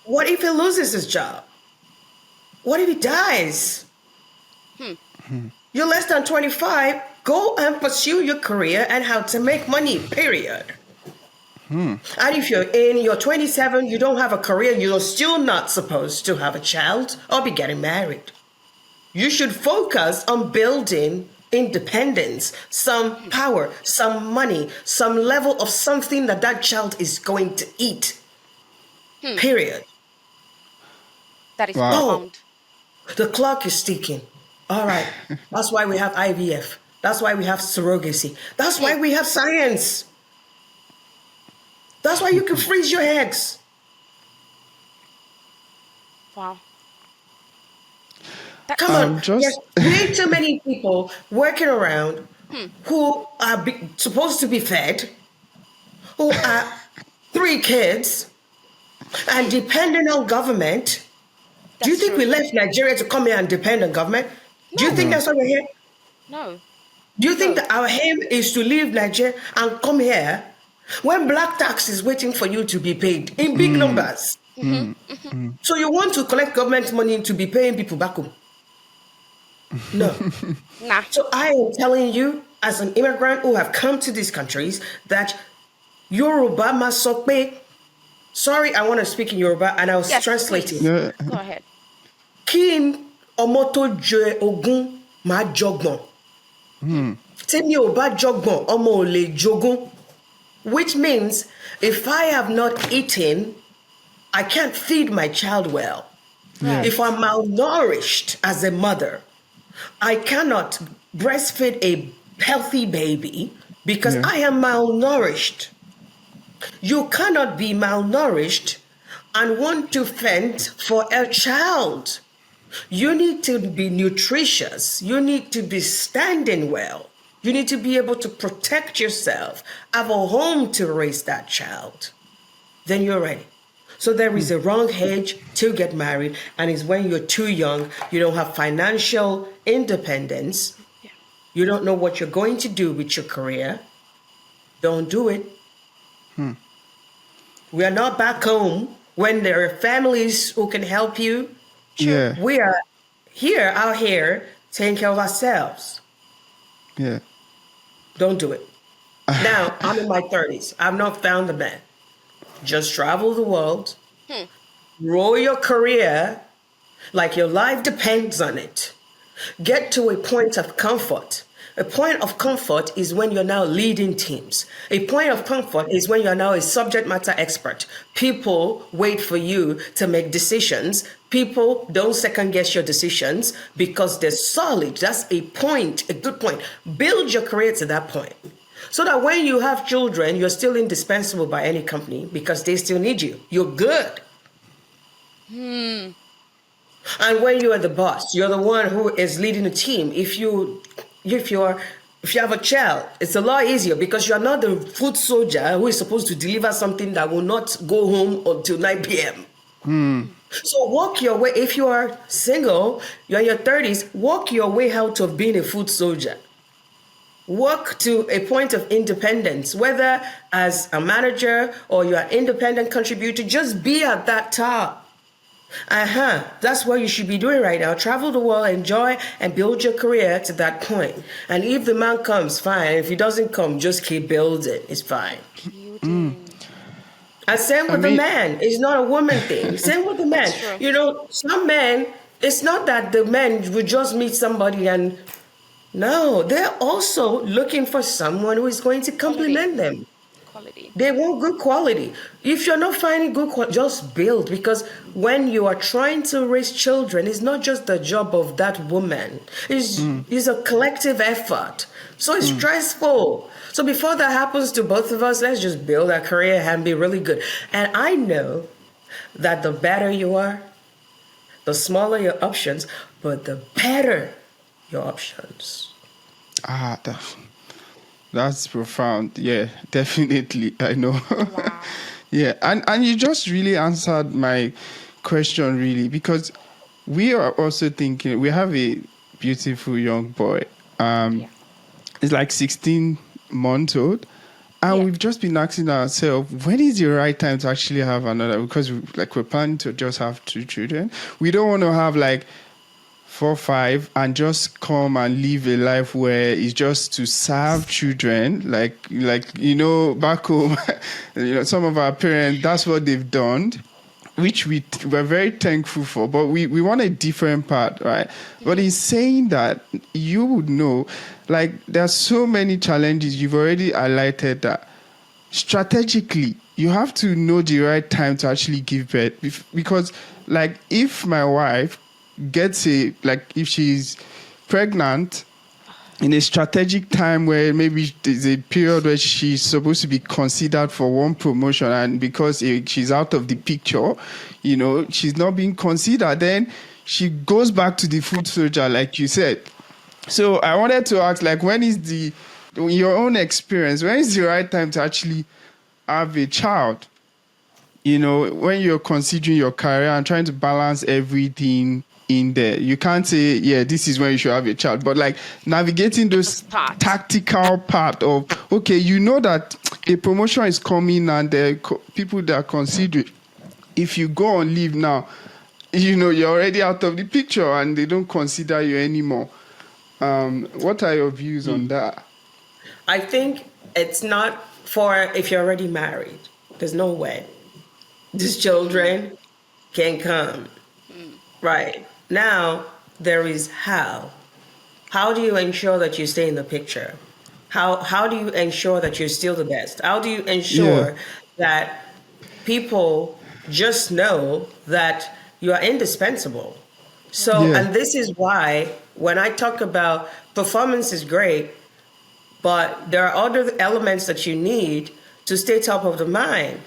Speaker 2: What if he loses his job? What if he dies? You're less than 25. Go and pursue your career and how to make money, period. And if you're in your 27, you don't have a career, you're still not supposed to have a child or be getting married. You should focus on building independence, some power, some money, some level of something that that child is going to eat. Period.
Speaker 3: That is
Speaker 1: Wow.
Speaker 3: profound.
Speaker 2: The clock is ticking. All right. That's why we have IVF. That's why we have surrogacy. That's why we have science. That's why you can freeze your eggs.
Speaker 3: Wow.
Speaker 2: Come on.
Speaker 1: Just-
Speaker 2: There's way too many people working around who are supposed to be fed, who are 3 kids, and depending on government. Do you
Speaker 3: That's
Speaker 2: think we
Speaker 3: true.
Speaker 2: left Nigeria to come here and depend on government? Do you think that's why we're here?
Speaker 3: No.
Speaker 2: Do you think that our aim is to leave Nigeria and come here when black tax is waiting for you to be paid in big numbers? So you want to collect government money to be paying people back home? No.
Speaker 3: Nah.
Speaker 2: So I am telling you, as an immigrant who have come to these countries, that Yoruba must pay. Sorry, I want to speak in Yoruba, and I was
Speaker 3: Yes,
Speaker 2: translating.
Speaker 3: please.
Speaker 1: Yeah.
Speaker 3: Go ahead.
Speaker 2: Kí n ọmọ tó jẹ ogún máa jọgbọ̀n. Tẹ́mi ò bá jọgbọ̀n, ọmọ ò lè jogún. Which means if I have not eaten, I can't feed my child well.
Speaker 3: Right.
Speaker 2: If I'm malnourished as a mother, I cannot breastfeed a healthy baby because
Speaker 1: Yeah.
Speaker 2: I am malnourished. You cannot be malnourished and want to fend for a child. You need to be nutritious. You need to be standing well. You need to be able to protect yourself, have a home to raise that child. Then you're ready. So there is a wrong age to get married, and it's when you're too young, you don't have financial independence,
Speaker 3: Yeah.
Speaker 2: you don't know what you're going to do with your career. Don't do it. We are not back home when there are families who can help you.
Speaker 1: Yeah.
Speaker 2: We are here, out here, taking care of ourselves.
Speaker 1: Yeah.
Speaker 2: Don't do it. Now, I'm in my 30s. I've not found a man. Just travel the world, grow your career like your life depends on it. Get to a point of comfort. A point of comfort is when you're now leading teams. A point of comfort is when you're now a subject matter expert. People wait for you to make decisions. People don't second guess your decisions because they're solid. That's a point, a good point. Build your career to that point. So that when you have children, you're still indispensable by any company because they still need you. You're good. And when you are the boss, you're the one who is leading a team. If you have a child, it's a lot easier because you're not the foot soldier who is supposed to deliver something that will not go home until 9 p.m. So walk your way. If you are single, you're in your 30s, walk your way out of being a foot soldier. Work to a point of independence, whether as a manager or you're an independent contributor, just be at that top. That's what you should be doing right now. Travel the world, enjoy, and build your career to that point. And if the man comes, fine. If he doesn't come, just keep building. It's fine. And same with the man. It's not a woman thing. Same with the man.
Speaker 3: True.
Speaker 2: You know, some men, it's not that the men will just meet somebody and no, they're also looking for someone who is going to compliment them.
Speaker 3: Quality.
Speaker 2: They want good quality. If you're not finding good quality, just build. Because when you are trying to raise children, it's not just the job of that woman. It's a collective effort. So it's stressful. So before that happens to both of us, let's just build our career and be really good. And I know that the better you are, the smaller your options, but the better your options.
Speaker 1: That's profound. Yeah, definitely. I know.
Speaker 3: Wow.
Speaker 1: Yeah, and you just really answered my question really, because we are also thinking we have a beautiful young boy.
Speaker 3: Yeah.
Speaker 1: He's like 16 months old. And
Speaker 3: Yeah.
Speaker 1: we've just been asking ourselves, when is the right time to actually have another? Because like we're planning to just have 2 children. We don't want to have like 4, 5, and just come and live a life where it's just to serve children. Like back home, some of our parents, that's what they've done, which we're very thankful for. But we want a different part, right? But in saying that, you would know, like there's so many challenges. You've already highlighted that strategically you have to know the right time to actually give birth, because like if my wife gets if she's pregnant in a strategic time where maybe there's a period where she's supposed to be considered for one promotion, and because she's out of the picture, she's not being considered, then she goes back to the food soldier, like you said. So I wanted to ask, like, in your own experience, when is the right time to actually have a child? When you're considering your career and trying to balance everything in there, you can't say, yeah, this is when you should have a child. But like navigating those tactical part of, okay, that a promotion is coming and there are people that are considering. If you go on leave now, you're already out of the picture and they don't consider you anymore. What are your views on that?
Speaker 2: I think it's not for if you're already married. There's no way. These children can come. Right. Now, there is how. How do you ensure that you stay in the picture? How do you ensure that you're still the best? How do you ensure that people just know that you are indispensable? So, and this is why when I talk about performance is great, but there are other elements that you need to stay top of the mind.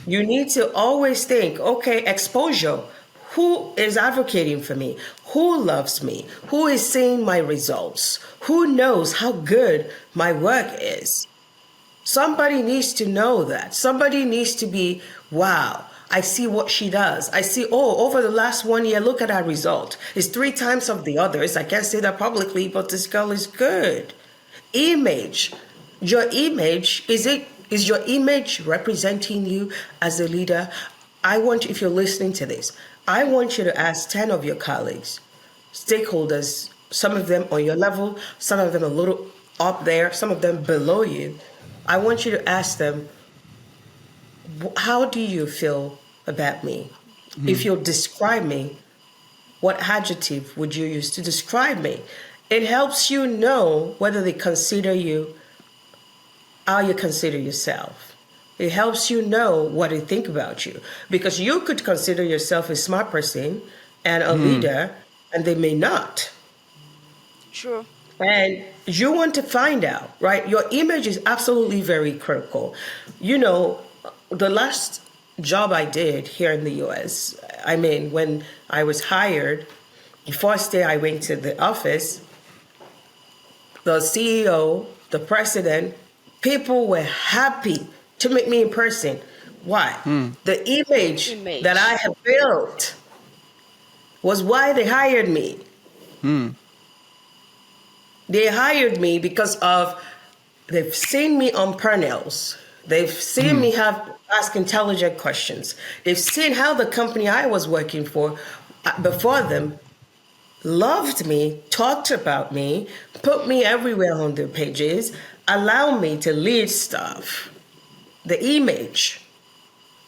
Speaker 2: You need to always think, okay, exposure. Who is advocating for me? Who loves me? Who is seeing my results? Who knows how good my work is? Somebody needs to know that. Somebody needs to be, wow, I see what she does. I see, over the last 1 year, look at her result. It's 3 times of the others. I can't say that publicly, but this girl is good. Image. Your image, is your image representing you as a leader? I want you, if you're listening to this, I want you to ask 10 of your colleagues, stakeholders, some of them on your level, some of them a little up there, some of them below you. I want you to ask them, how do you feel about me? If you'll describe me, what adjective would you use to describe me? It helps you know whether they consider you, how you consider yourself. It helps you know what they think about you. Because you could consider yourself a smart person and a leader, and they may not.
Speaker 3: True.
Speaker 2: And you want to find out, right? Your image is absolutely very critical. The last job I did here in the US, when I was hired, the first day I went to the office, the CEO, the president, people were happy to meet me in person. Why? The image that I have built was why they hired me. They hired me because they've seen me on panels. They've seen me ask intelligent questions. They've seen how the company I was working for before them loved me, talked about me, put me everywhere on their pages, allow me to lead stuff. The image.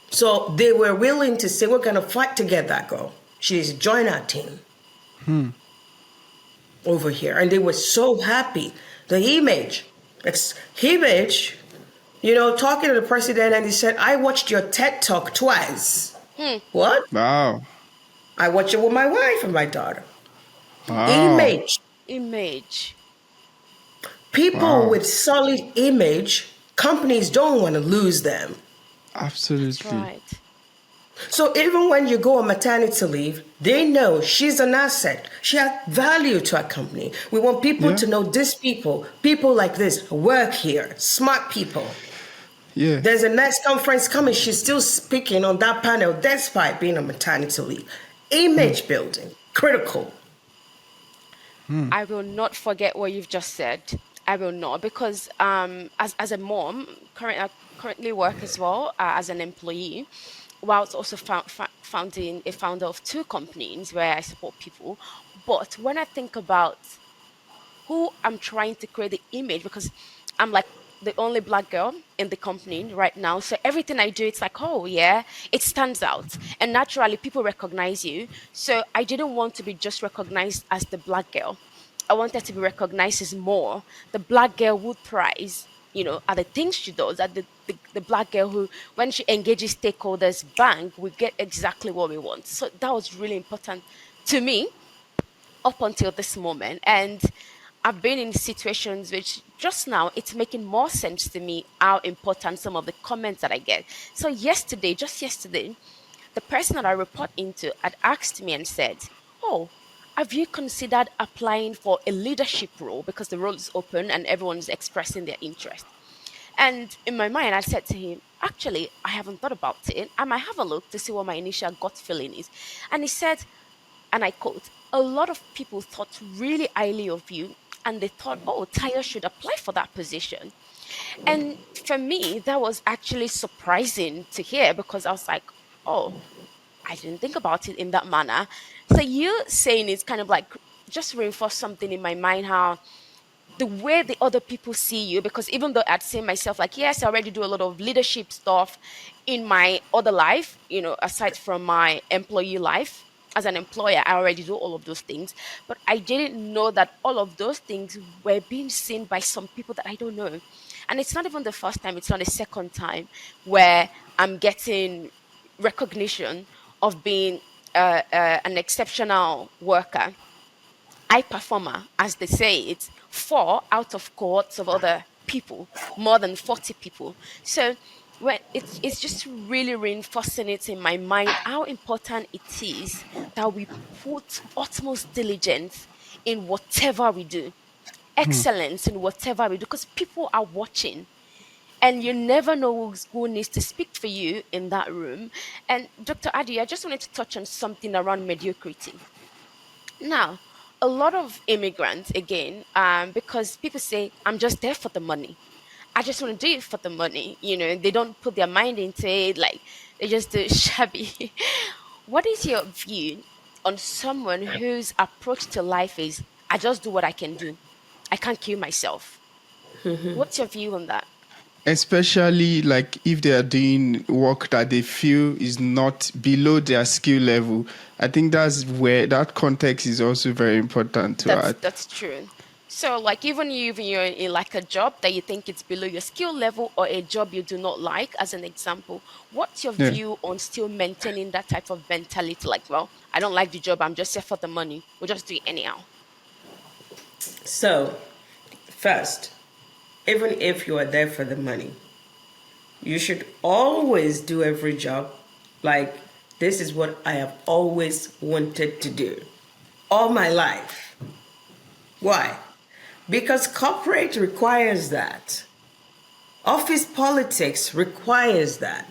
Speaker 2: So they were willing to say, we're going to fight to get that girl. She's joined our team over here. And they were so happy. The image, talking to the president, and he said, I watched your TED Talk twice. What?
Speaker 1: Wow.
Speaker 2: I watched it with my wife and my daughter.
Speaker 1: Wow.
Speaker 3: Image.
Speaker 2: People with solid image, companies don't want to lose them.
Speaker 1: Absolutely.
Speaker 3: That's right.
Speaker 2: So even when you go on maternity leave, they know she's an asset. She has value to our company. We want people
Speaker 1: Yeah.
Speaker 2: to know these people like this work here, smart people.
Speaker 1: Yeah.
Speaker 2: There's a next conference coming. She's still speaking on that panel despite being on maternity leave. Image building, critical.
Speaker 3: I will not forget what you've just said. I will not, because as a mom, I currently work as well as an employee, whilst also founding a founder of two companies where I support people. But when I think about who I'm trying to create the image, because I'm like the only black girl in the company right now. So everything I do, it's like, oh yeah, it stands out. And naturally people recognize you. So I didn't want to be just recognized as the black girl. I wanted to be recognized as more the black girl who thrives, are the things she does, at the black girl who, when she engages stakeholders, bang, we get exactly what we want. So that was really important to me up until this moment. And I've been in situations which just now it's making more sense to me how important some of the comments that I get. So just yesterday, the person that I report into had asked me and said, "Oh, have you considered applying for a leadership role, because the role is open and everyone's expressing their interest?" And in my mind, I said to him, "Actually, I haven't thought about it. I might have a look to see what my initial gut feeling is." And he said, and I quote, "A lot of people thought really highly of you, and they thought, oh, Tayo should apply for that position." And for me, that was actually surprising to hear, because I was like, oh, I didn't think about it in that manner. So you saying it's kind of like just reinforce something in my mind, how the way the other people see you, because even though I'd say myself, like, yes, I already do a lot of leadership stuff in my other life, aside from my employee life. As an employer, I already do all of those things, but I didn't know that all of those things were being seen by some people that I don't know. And it's not even the first time, it's not the second time where I'm getting recognition of being an exceptional worker, high performer, as they say it, four out of cohorts of other people, more than 40 people. So when it's just really reinforcing it in my mind how important it is that we put utmost diligence in whatever we do, excellence in whatever we do, because people are watching. And you never know who needs to speak for you in that room. And Dr. Addy, I just wanted to touch on something around mediocrity. Now, a lot of immigrants, again, because people say, I'm just there for the money. I just want to do it for the money. They don't put their mind into it, like they just do it shabby. What is your view on someone whose approach to life is, I just do what I can do? I can't kill myself. What's your view on that?
Speaker 1: Especially like if they are doing work that they feel is not below their skill level. I think that's where that context is also very important to add.
Speaker 3: That's true. So, like, even you're in like a job that you think it's below your skill level, or a job you do not like, as an example, what's your
Speaker 1: Yeah.
Speaker 3: view on still maintaining that type of mentality? Like, well, I don't like the job, I'm just here for the money. We'll just do it anyhow.
Speaker 2: So, first, even if you are there for the money, you should always do every job like, this is what I have always wanted to do all my life. Why? Because corporate requires that. Office politics requires that.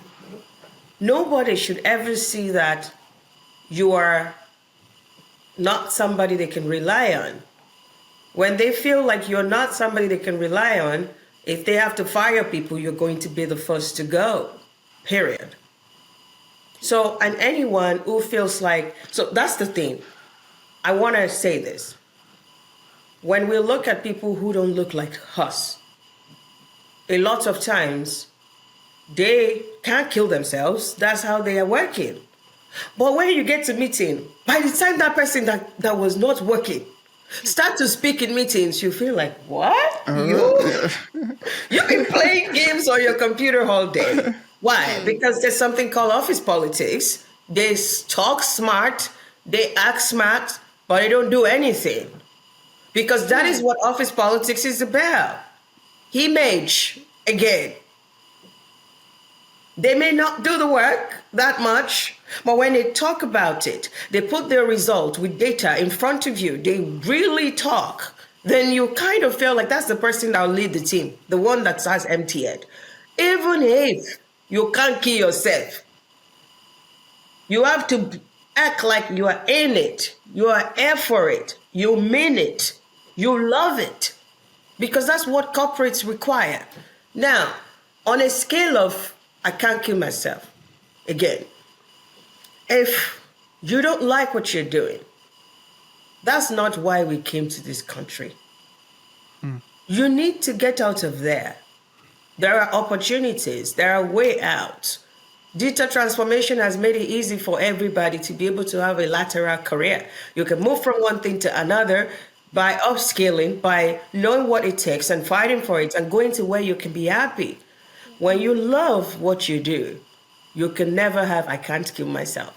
Speaker 2: Nobody should ever see that you are not somebody they can rely on. When they feel like you're not somebody they can rely on, if they have to fire people, you're going to be the first to go, period. So, and anyone who feels like, so that's the thing. I want to say this. When we look at people who don't look like us, a lot of times they can't kill themselves. That's how they are working. But when you get to meeting, by the time that person that was not working start to speak in meetings, you feel like, what? You've been playing games on your computer all day. Why? Because there's something called office politics. They talk smart, they act smart, but they don't do anything. Because that is what office politics is about. Image, again. They may not do the work that much, But when they talk about it, they put their result with data in front of you, they really talk, then you kind of feel like that's the person that will lead the team, the one that has empty head. Even if you can't kill yourself, you have to act like you are in it, you are here for it, you mean it, you love it, because that's what corporates require. Now, on a scale of I can't kill myself, again, if you don't like what you're doing, that's not why we came to this country. You need to get out of there. There are opportunities, there are way out. Digital transformation has made it easy for everybody to be able to have a lateral career. You can move from one thing to another by upskilling, by knowing what it takes and fighting for it and going to where you can be happy. When you love what you do, you can never have, I can't kill myself.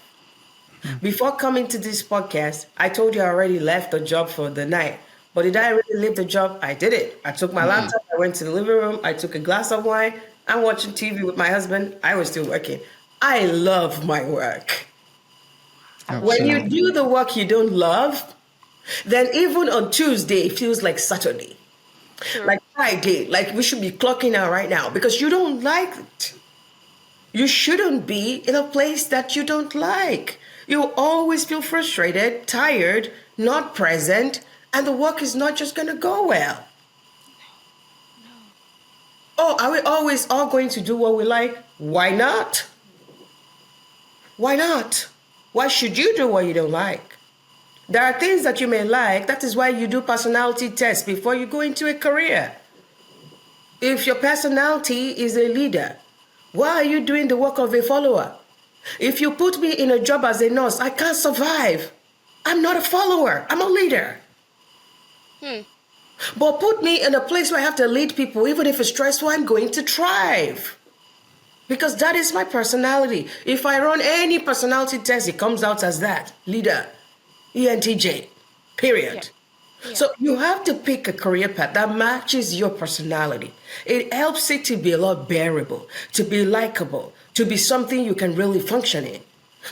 Speaker 2: Before coming to this podcast, I told you I already left the job for the night. But did I really leave the job? I did it. I took my laptop, I went to the living room, I took a glass of wine, I'm watching TV with my husband, I was still working. I love my work. When you do the work you don't love, then even on Tuesday, it feels like Saturday.
Speaker 3: Sure.
Speaker 2: Like Friday, like we should be clocking out right now because you don't like it. You shouldn't be in a place that you don't like. You always feel frustrated, tired, not present, and the work is not just going to go well. Oh, are we always all going to do what we like? Why not? Why not? Why should you do what you don't like? There are things that you may like. That is why you do personality tests before you go into a career. If your personality is a leader, why are you doing the work of a follower? If you put me in a job as a nurse, I can't survive. I'm not a follower. I'm a leader. But put me in a place where I have to lead people, even if it's stressful, I'm going to thrive. Because that is my personality. If I run any personality test, it comes out as that. Leader. ENTJ. Period.
Speaker 3: Yeah.
Speaker 2: So you have to pick a career path that matches your personality. It helps it to be a lot bearable, to be likable, to be something you can really function in.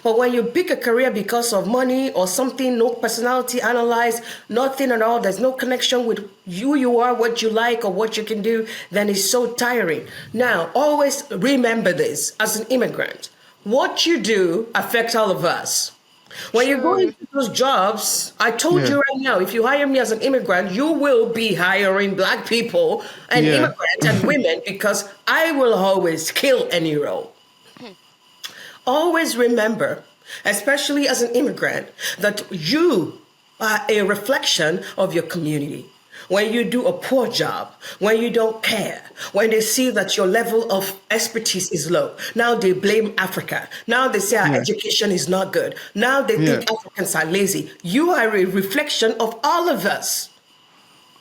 Speaker 2: But when you pick a career because of money or something, no personality analyzed, nothing at all, there's no connection with who you are, what you like, or what you can do, then it's so tiring. Now, always remember this as an immigrant. What you do affects all of us. When you go into those jobs, I told you right now, if you hire me as an immigrant, you will be hiring Black people and immigrants and women because I will always kill any role. Always remember, especially as an immigrant, that you are a reflection of your community. When you do a poor job, when you don't care, when they see that your level of expertise is low, now they blame Africa. Now they say our education is not good. Now they think Africans are lazy. You are a reflection of all of us.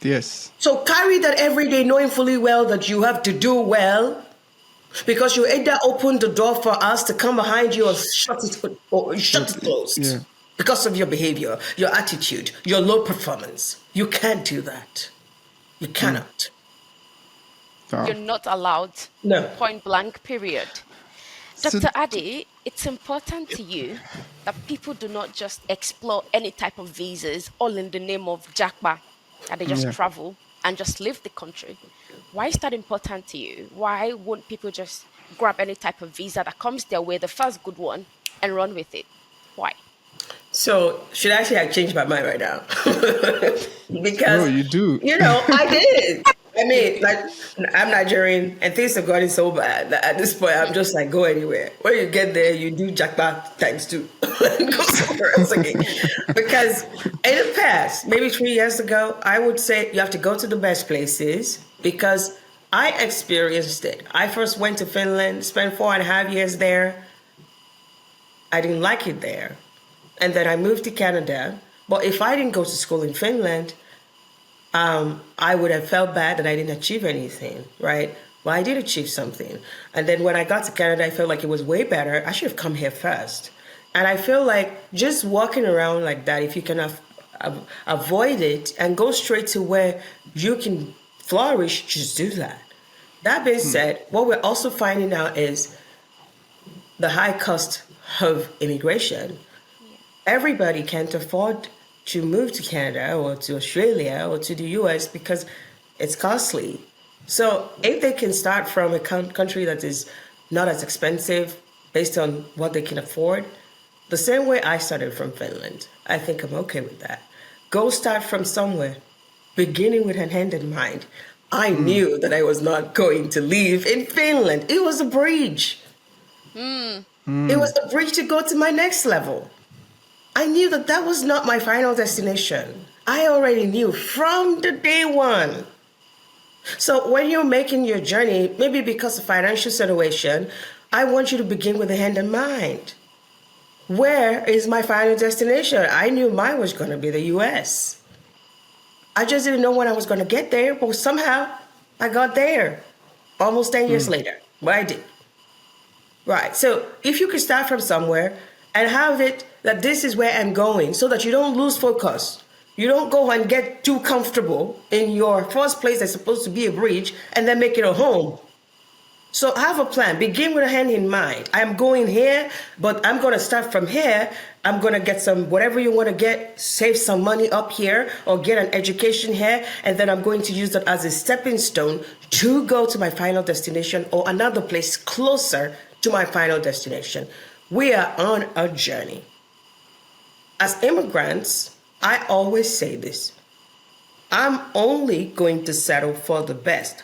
Speaker 1: Yes.
Speaker 2: So carry that every day, knowing fully well that you have to do well, because you either open the door for us to come behind you or shut it closed.
Speaker 1: Yeah.
Speaker 2: Because of your behavior, your attitude, your low performance. You can't do that. You cannot.
Speaker 1: Wow.
Speaker 3: You're not allowed.
Speaker 2: No.
Speaker 3: Point blank, period.
Speaker 1: So-
Speaker 3: Dr. Addy, it's important to you that people do not just explore any type of visas all in the name of Jackba, and they just travel and just leave the country. Why is that important to you? Why won't people just grab any type of visa that comes their way, the first good one, and run with it? Why?
Speaker 2: So should I say I changed my mind right now? Because
Speaker 1: No, you do.
Speaker 2: I did. I mean, like, I'm Nigerian and things have gotten so bad that at this point I'm just like, go anywhere. When you get there, you do jackpot times 2. Go somewhere else again. Because in the past, maybe 3 years ago, I would say you have to go to the best places because I experienced it. I first went to Finland, spent 4.5 years there. I didn't like it there. And then I moved to Canada. But if I didn't go to school in Finland, I would have felt bad that I didn't achieve anything, right? Well, I did achieve something. And then when I got to Canada, I felt like it was way better. I should have come here first. And I feel like just walking around like that, if you can avoid it and go straight to where you can flourish, just do that. That being said, what we're also finding out is the high cost of immigration. Everybody can't afford to move to Canada or to Australia or to the US because it's costly. So if they can start from a country that is not as expensive based on what they can afford, the same way I started from Finland, I think I'm okay with that. Go start from somewhere, beginning with an hand in mind. I knew that I was not going to leave in Finland. It was a bridge. It was a bridge to go to my next level. I knew that that was not my final destination. I already knew from the day one. So when you're making your journey, maybe because of financial situation, I want you to begin with a hand in mind. Where is my final destination? I knew mine was going to be the US. I just didn't know when I was going to get there, but somehow I got there almost 10 years later. But I did. Right. So if you can start from somewhere and have it that this is where I'm going so that you don't lose focus. You don't go and get too comfortable in your first place that's supposed to be a bridge and then make it a home. So have a plan. Begin with a hand in mind. I'm going here, but I'm going to start from here. I'm going to get some, whatever you want to get, save some money up here or get an education here. And then I'm going to use that as a stepping stone to go to my final destination or another place closer to my final destination. We are on a journey. As immigrants, I always say this. I'm only going to settle for the best.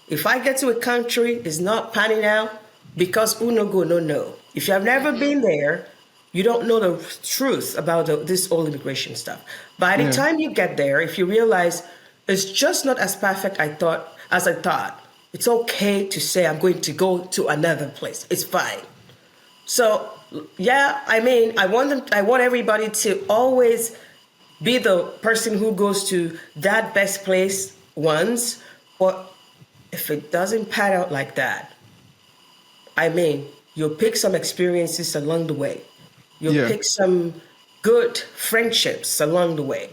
Speaker 2: If I get to a country it's not panning out, because uno go no no. If you have never been there, you don't know the truth about this whole immigration stuff. By the time you get there, if you realize it's just not as perfect as I thought, it's okay to say I'm going to go to another place. It's fine. So yeah, I mean, I want everybody to always be the person who goes to that best place once, but if it doesn't pan out like that, I mean, you'll pick some experiences along the way. You'll pick some good friendships along the way.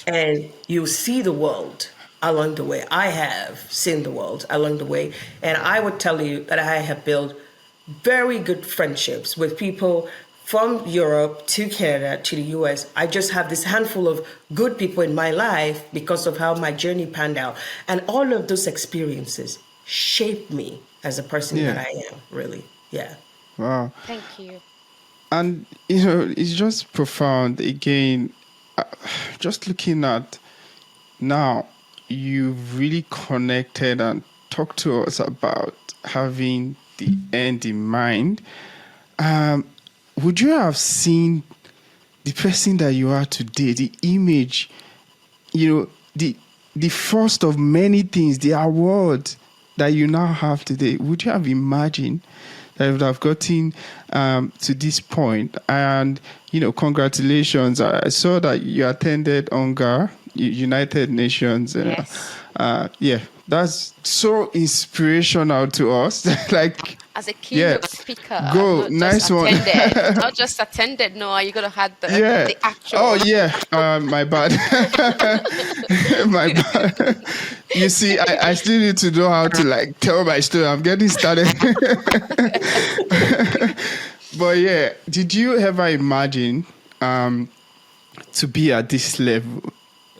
Speaker 2: And you'll see the world along the way. I have seen the world along the way. And I would tell you that I have built very good friendships with people from Europe to Canada to the US. I just have this handful of good people in my life because of how my journey panned out. And all of those experiences shaped me as a person that I am, really. Yeah.
Speaker 1: Wow.
Speaker 3: Thank you.
Speaker 1: And, you know, it's just profound. Again, just looking at now, you've really connected and talked to us about having the end in mind. Would you have seen the person that you are today, the image, you know, the first of many things, the award that you now have today? Would you have imagined that you would have gotten to this point? And, you know, congratulations. I saw that you attended UNGA, United Nations.
Speaker 3: Yes.
Speaker 1: That's so inspirational to us. Like,
Speaker 3: as a keynote speaker,
Speaker 1: go, nice one.
Speaker 3: Not just attended. No, you gotta have the actual.
Speaker 1: Oh yeah, my bad. My bad. You see, I still need to know how to like tell my story. I'm getting started. But yeah, did you ever imagine to be at this level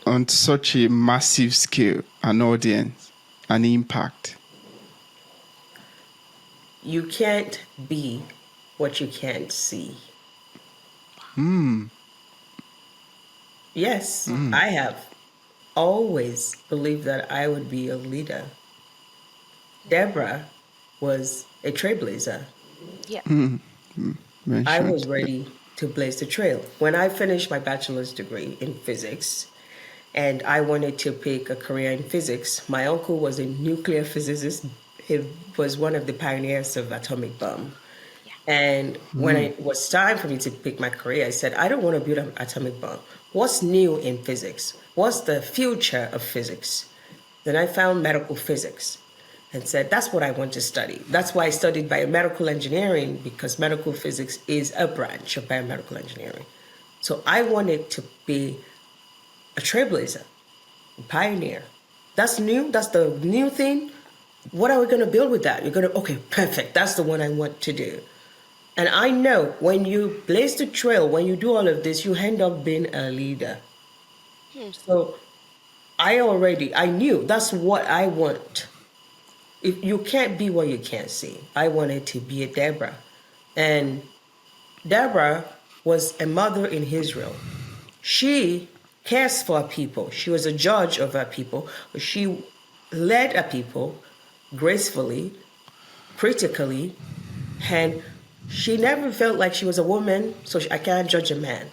Speaker 1: on such a massive scale, an audience, an impact?
Speaker 2: You can't be what you can't see. Yes, I have always believed that I would be a leader. Deborah was a trailblazer.
Speaker 3: Yeah.
Speaker 2: I was ready to blaze the trail. When I finished my bachelor's degree in physics, and I wanted to pick a career in physics, my uncle was a nuclear physicist. He was one of the pioneers of atomic bomb. And when it was time for me to pick my career, I said, I don't want to build an atomic bomb. What's new in physics? What's the future of physics? Then I found medical physics and said, that's what I want to study. That's why I studied biomedical engineering, because medical physics is a branch of biomedical engineering. So I wanted to be a trailblazer, a pioneer. That's new. That's the new thing. What are we going to build with that? You're going to, okay, perfect. That's the one I want to do. And I know when you blaze the trail, when you do all of this, you end up being a leader. So I knew that's what I want. If you can't be what you can't see. I wanted to be a Deborah. And Deborah was a mother in Israel. She cares for her people. She was a judge of her people. She led her people gracefully, critically, and she never felt like she was a woman, so I can't judge a man.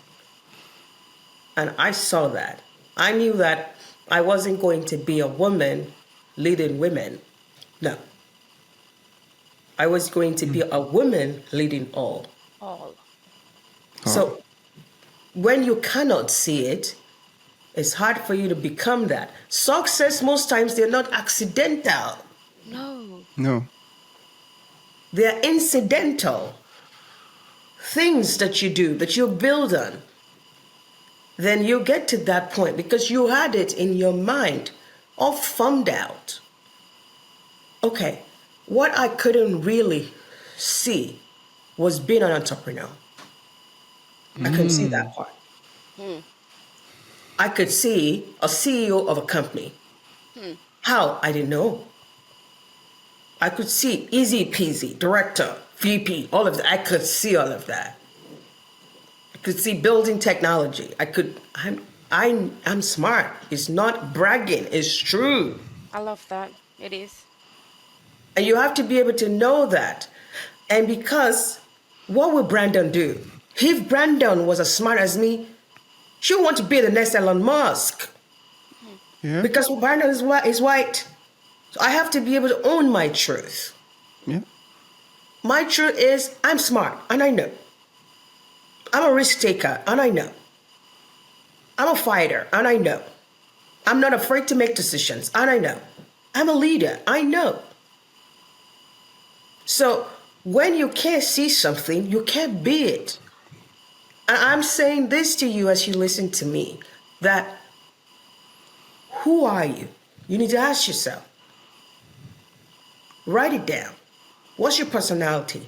Speaker 2: And I saw that. I knew that I wasn't going to be a woman leading women. No. I was going to be a woman leading all.
Speaker 3: All.
Speaker 2: So when you cannot see it, it's hard for you to become that. Success, most times, they're not accidental.
Speaker 1: No.
Speaker 2: They're incidental. Things that you do, that you build on. Then you get to that point because you had it in your mind, all thumbed out. Okay, what I couldn't really see was being an entrepreneur. I couldn't see that part. I could see a CEO of a company. How? I didn't know. I could see easy peasy, director, VP, all of that. I could see all of that. I could see building technology. I'm smart. It's not bragging. It's true.
Speaker 3: I love that. It is.
Speaker 2: And you have to be able to know that. And because what would Brandon do? If Brandon was as smart as me, she would want to be the next Elon Musk.
Speaker 1: Yeah.
Speaker 2: Because Brandon is white. So I have to be able to own my truth.
Speaker 1: Yeah.
Speaker 2: My truth is I'm smart, and I know. I'm a risk taker, and I know. I'm a fighter, and I know. I'm not afraid to make decisions, and I know. I'm a leader, I know. So when you can't see something, you can't be it. And I'm saying this to you as you listen to me, that who are you? You need to ask yourself. Write it down. What's your personality?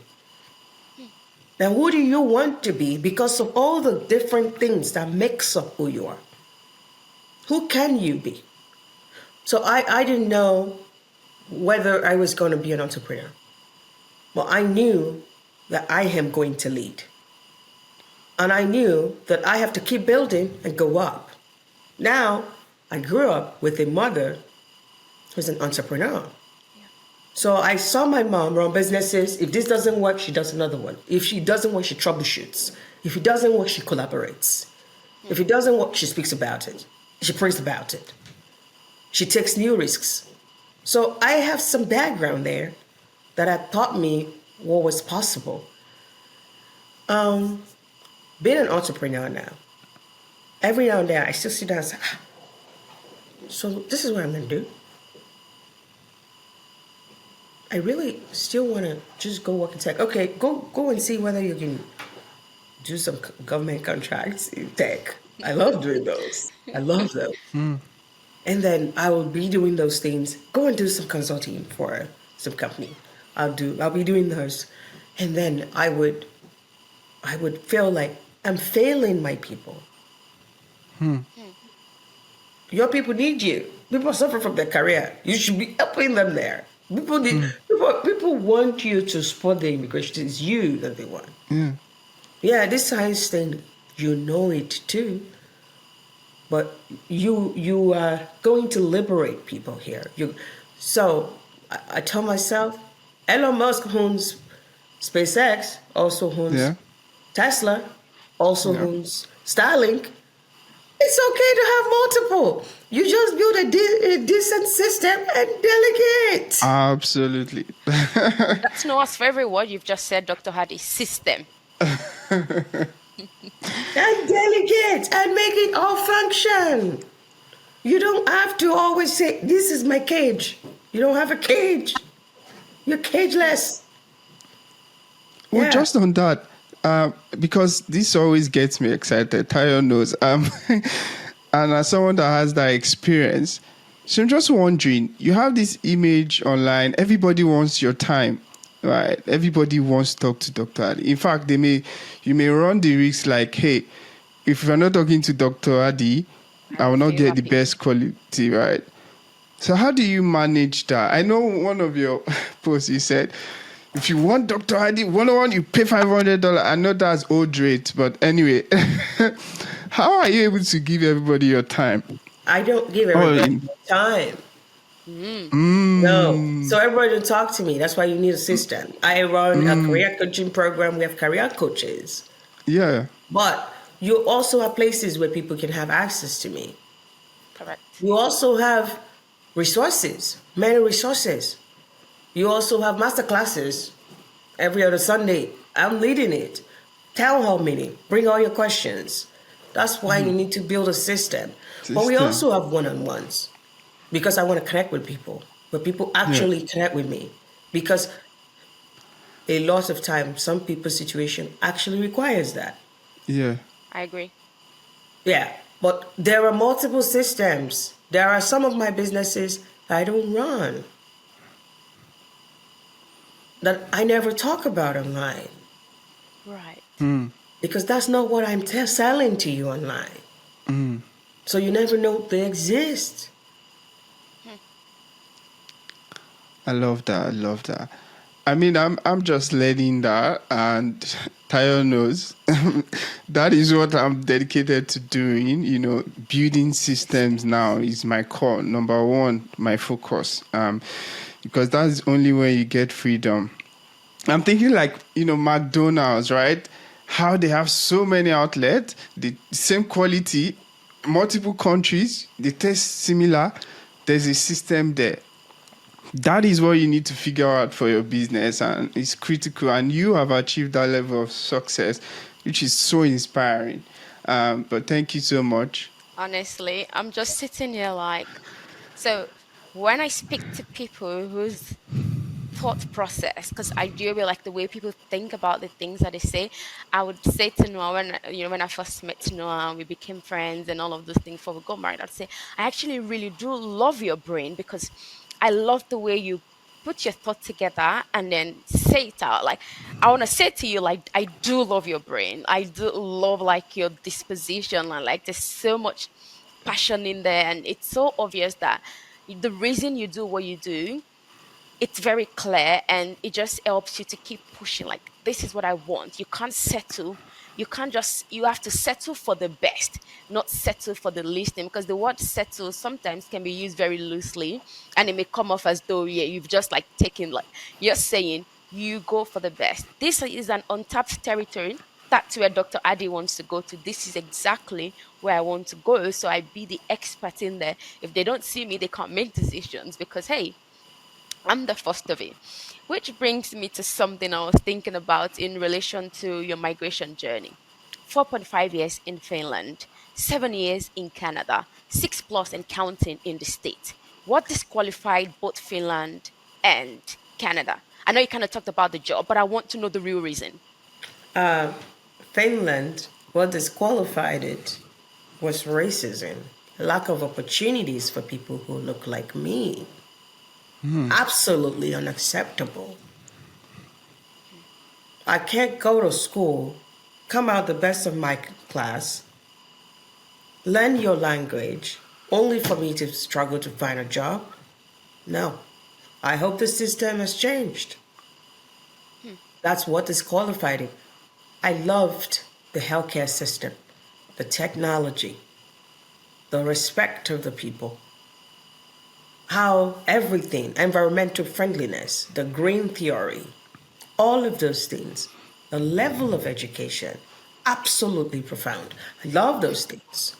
Speaker 2: Now, who do you want to be because of all the different things that makes up who you are? Who can you be? So I didn't know whether I was going to be an entrepreneur. But I knew that I am going to lead. And I knew that I have to keep building and go up. Now, I grew up with a mother who's an entrepreneur. So I saw my mom run businesses. If this doesn't work, she does another one. If she doesn't work, she troubleshoots. If it doesn't work, she collaborates. If it doesn't work, she speaks about it. She prays about it. She takes new risks. So I have some background there that had taught me what was possible. Being an entrepreneur now, every now and then I still sit down and say, so this is what I'm going to do. I really still want to just go work in tech. Okay, go and see whether you can do some government contracts in tech. I love doing those. I love those. And then I will be doing those things. Go and do some consulting for some company. I'll be doing those. And then I would feel like I'm failing my people. Your people need you. People suffer from their career. You should be helping them there. People want you to support the immigration. It's you that they want. Yeah, this science thing, you know it too. But you are going to liberate people here. So I tell myself, Elon Musk owns SpaceX, also owns Tesla, also owns Starlink. It's okay to have multiple. You just build a decent system and delegate.
Speaker 1: Absolutely.
Speaker 3: That's Noah's favorite word you've just said, Dr. Addy, system.
Speaker 2: And delegate and make it all function. You don't have to always say, this is my cage. You don't have a cage. You're cageless.
Speaker 1: Well, just on that, because this always gets me excited. Tayo knows. And as someone that has that experience, so I'm just wondering, you have this image online, everybody wants your time. right? Everybody wants to talk to Dr. Addy. In fact, you may run the risk like, hey, if you're not talking to Dr. Addy,
Speaker 3: I
Speaker 1: I will
Speaker 3: won't
Speaker 1: not
Speaker 3: feel
Speaker 1: get the
Speaker 3: happy.
Speaker 1: best quality, right? So how do you manage that? I know one of your posts, you said, if you want Dr. Addy 101, you pay $500. I know that's old rate, but anyway, how are you able to give everybody your time?
Speaker 2: I don't give
Speaker 1: Oh,
Speaker 2: everybody time. No. So everybody don't talk to me. That's why you need a system. I run a career coaching program. We have career coaches.
Speaker 1: yeah,
Speaker 2: But you also have places where people can have access to me.
Speaker 3: Correct.
Speaker 2: You also have resources, many resources. You also have master classes every other Sunday. I'm leading it. Town hall meeting. Bring all your questions. That's why you need to build a system. But we
Speaker 1: system.
Speaker 2: also have one-on-ones because I want to connect with people, where people
Speaker 1: Yeah,
Speaker 2: actually connect with me. Because a lot of time, some people's situation actually requires that.
Speaker 1: yeah,
Speaker 3: I agree.
Speaker 2: Yeah, but there are multiple systems. There are some of my businesses I don't run that I never talk about online
Speaker 3: Right.
Speaker 2: because that's not what I'm selling to you online. So you never know they exist.
Speaker 1: I love that. I love that. I mean, I'm just learning that, and Tayo knows that is what I'm dedicated to doing. You know, building systems now is my core number one, my focus. Because that's the only way you get freedom. I'm thinking like, McDonald's, right? How they have so many outlets, the same quality, multiple countries, they taste similar. There's a system there. That is what you need to figure out for your business, and it's critical. And you have achieved that level of success, which is so inspiring. But thank you so much.
Speaker 3: Honestly, I'm just sitting here like, so when I speak to people whose thought process, because I do really like the way people think about the things that they say. I would say to Noah when I first met Noah and we became friends and all of those things before we got married, I'd say I actually really do love your brain because I love the way you put your thought together and then say it out. Like I want to say to you, like I do love your brain. I do love like your disposition and like there's so much passion in there and it's so obvious that the reason you do what you do, it's very clear and it just helps you to keep pushing like this is what I want. You can't settle. You can't just, you have to settle for the best, not settle for the least thing, because the word settle sometimes can be used very loosely and it may come off as though yeah you've just like taken, like you're saying you go for the best. This is an untapped territory. That's where Dr. Addy wants to go to. This is exactly where I want to go, so I be the expert in there. If they don't see me, they can't make decisions because hey, I'm the first of it. Which brings me to something I was thinking about in relation to your migration journey. 4.5 years in Finland, 7 years in Canada, 6 plus and counting in the States. What disqualified both Finland and Canada? I know you kind of talked about the job, but I want to know the real reason.
Speaker 2: Finland, what disqualified it was racism, lack of opportunities for people who look like me. Absolutely unacceptable. I can't go to school, come out the best of my class, learn your language, only for me to struggle to find a job. No. I hope the system has changed. That's what disqualified it. I loved the healthcare system, the technology, the respect of the people, how everything, environmental friendliness, the green theory, all of those things, the level of education, absolutely profound. I love those things.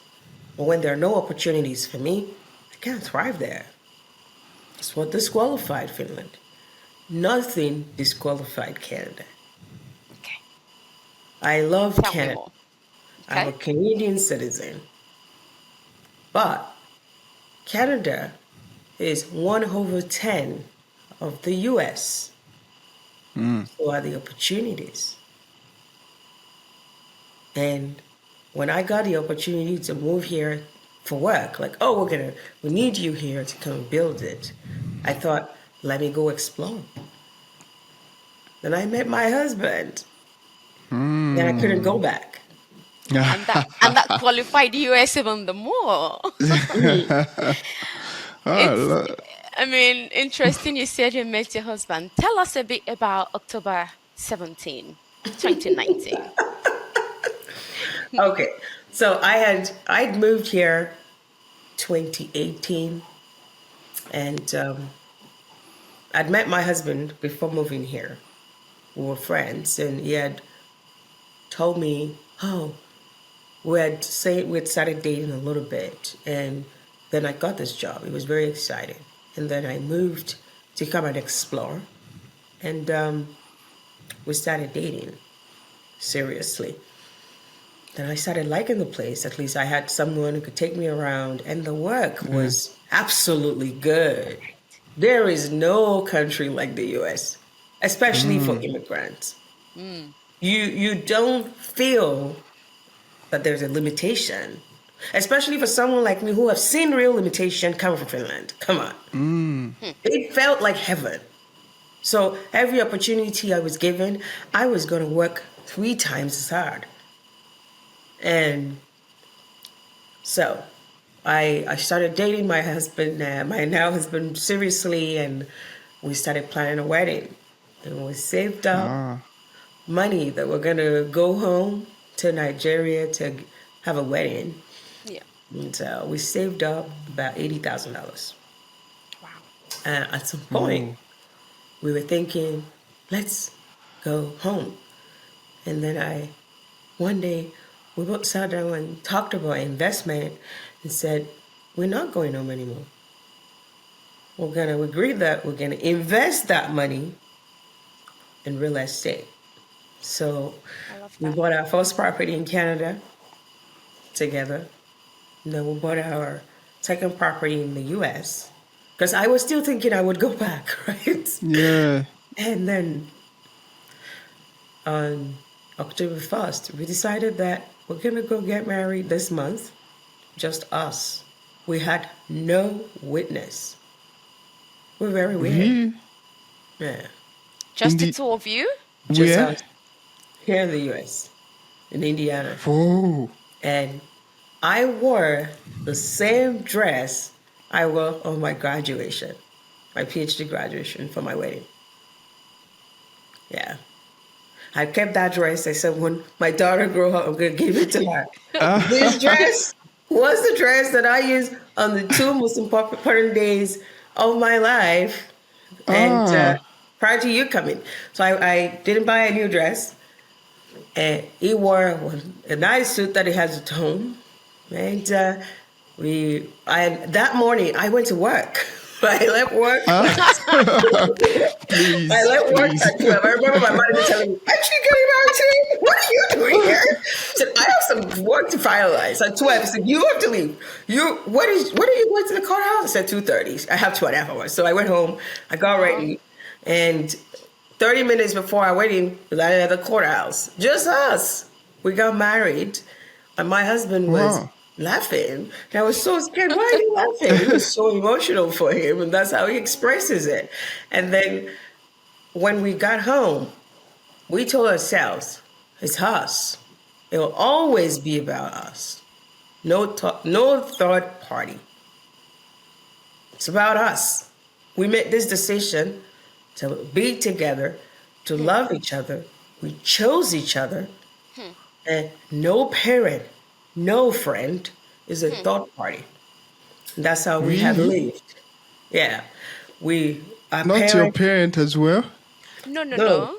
Speaker 2: But when there are no opportunities for me, I can't thrive there. That's what disqualified Finland. Nothing disqualified Canada.
Speaker 3: Okay,
Speaker 2: I love
Speaker 3: tell me
Speaker 2: Canada.
Speaker 3: more.
Speaker 2: I'm a
Speaker 3: Okay,
Speaker 2: Canadian citizen. But Canada is 1/10 of the US. So are the opportunities. And when I got the opportunity to move here for work, like, oh, we need you here to come build it. I thought, let me go explore. Then I met my husband. Then I couldn't go back.
Speaker 3: And that qualified US even the more. It's,
Speaker 1: Oh,
Speaker 3: I mean, interesting you said you met your husband. Tell us a bit about October 17, 2019.
Speaker 2: Okay. So I'd moved here 2018, and I'd met my husband before moving here. We were friends, and he had told me, "Oh, we'd started dating a little bit, and then I got this job. It was very exciting, and then I moved to come and explore, and we started dating seriously. Then I started liking the place. At least I had someone who could take me around, and the work was absolutely good. There is no country like the U.S., especially for immigrants. You don't feel that there's a limitation, especially for someone like me who have seen real limitation coming from Finland. Come on. It felt like heaven. So every opportunity I was given, I was going to work 3 times as hard. And so I started dating my husband, my now husband, seriously, and we started planning a wedding. And we saved up money that we're going to go home to Nigeria to have a wedding.
Speaker 3: Yeah.
Speaker 2: And we saved up about $80,000.
Speaker 3: Wow.
Speaker 2: At some point, we were thinking, let's go home. And then one day, we both sat down and talked about investment and said, we're not going home anymore. We're going to agree that we're going to invest that money in real estate. So
Speaker 3: I love
Speaker 2: we
Speaker 3: that.
Speaker 2: bought our first property in Canada together. And then we bought our second property in the US. Because I was still thinking I would go back, right?
Speaker 1: yeah.
Speaker 2: And then on October 1st, we decided that we're going to go get married this month, just us. We had no witness. We're very weird.
Speaker 1: Really?
Speaker 2: Yeah.
Speaker 3: Just the
Speaker 1: Indeed.
Speaker 3: two of you?
Speaker 2: Just
Speaker 1: Where?
Speaker 2: us here in the US, in Indiana.
Speaker 1: Oh.
Speaker 2: And I wore the same dress I wore on my graduation, my PhD graduation for my wedding. Yeah. I kept that dress. I said, when my daughter grows up, I'm going to give it to her. This dress was the dress that I used on the 2 most important days of my life. And prior to you coming. So I didn't buy a new dress. And he wore a nice suit that he has at home. And that morning I went to work. I left work.
Speaker 1: Please.
Speaker 2: I left work
Speaker 1: Please.
Speaker 2: at 12. I remember my manager telling me, "Aren't you getting married today? What are you doing here?" I said, "I have some work to finalize." At 12, I said, "You have to leave. What are you going to the courthouse?" I said, 2:30. I have 2.5 hours. So I went home. I got ready, and 30 minutes before our wedding, we landed at the courthouse. Just us. We got married, and my husband was laughing. And I was so scared. Why are you laughing? It was so emotional for him, and that's how he expresses it. And then when we got home, we told ourselves, it's us. It will always be about us. No third party. It's about us. We made this decision to be together, to love each other. We chose each other. And no parent, no friend is a third party. And that's how we have
Speaker 1: Really?
Speaker 2: lived. Yeah. Our
Speaker 1: Not your
Speaker 2: parents,
Speaker 1: parent as well?
Speaker 3: No, no,
Speaker 2: no,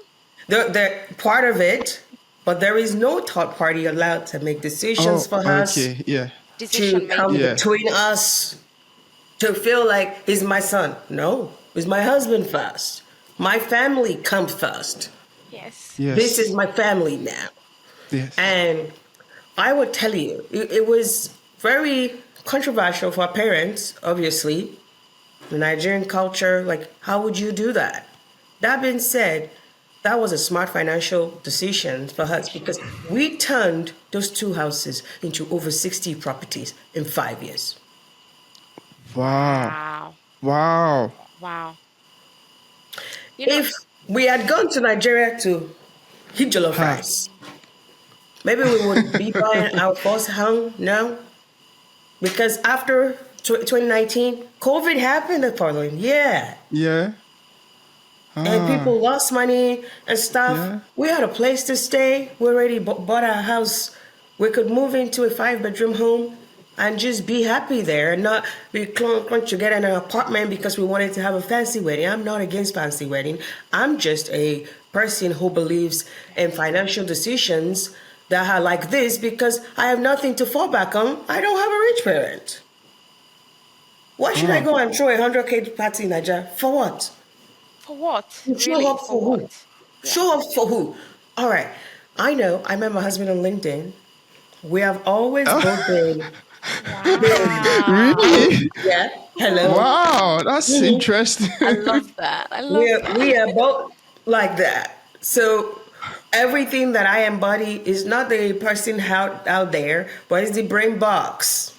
Speaker 3: no.
Speaker 2: they're part of it, but there is no third party allowed to make decisions
Speaker 1: Oh,
Speaker 2: for us,
Speaker 1: okay. Yeah.
Speaker 2: to
Speaker 3: Decision
Speaker 2: come
Speaker 3: making.
Speaker 1: Yeah.
Speaker 2: between us, to feel like he's my son. No, he's my husband first. My family comes first.
Speaker 3: Yes.
Speaker 1: Yes.
Speaker 2: This is my family now.
Speaker 1: Yes.
Speaker 2: And I would tell you, it was very controversial for our parents, obviously. The Nigerian culture, like, how would you do that? That being said, that was a smart financial decision for us because we turned those 2 houses into over 60 properties in 5 years.
Speaker 1: Wow.
Speaker 3: Wow.
Speaker 1: Wow.
Speaker 3: Wow. You know,
Speaker 2: If We had gone to Nigeria to eat jollof
Speaker 1: Ha.
Speaker 2: rice. Maybe we would be buying our first home now because after 2019, COVID happened the following year.
Speaker 1: Yeah.
Speaker 2: And
Speaker 1: Ah.
Speaker 2: people lost money and stuff.
Speaker 1: Yeah.
Speaker 2: We had a place to stay. We already bought our house. We could move into a 5-bedroom home and just be happy there and not be clung to get in an apartment because we wanted to have a fancy wedding. I'm not against fancy wedding. I'm just a person who believes in financial decisions that are like this because I have nothing to fall back on. I don't have a rich parent. Why should I
Speaker 1: Ah.
Speaker 2: go and throw a 100K party in Nigeria? For what?
Speaker 3: For what?
Speaker 2: Show
Speaker 3: Really?
Speaker 2: up
Speaker 3: For
Speaker 2: for who?
Speaker 3: what? Yeah.
Speaker 2: Show up for who? All right. I know. I met my husband on LinkedIn. We have always both been
Speaker 3: Wow.
Speaker 1: Really?
Speaker 2: yeah. Hello.
Speaker 1: Wow, that's
Speaker 2: Mhm.
Speaker 1: interesting.
Speaker 3: I love that. I
Speaker 2: We
Speaker 3: love
Speaker 2: are
Speaker 3: that.
Speaker 2: we are both like that. So everything that I embody is not the person out there, but it's the brain box.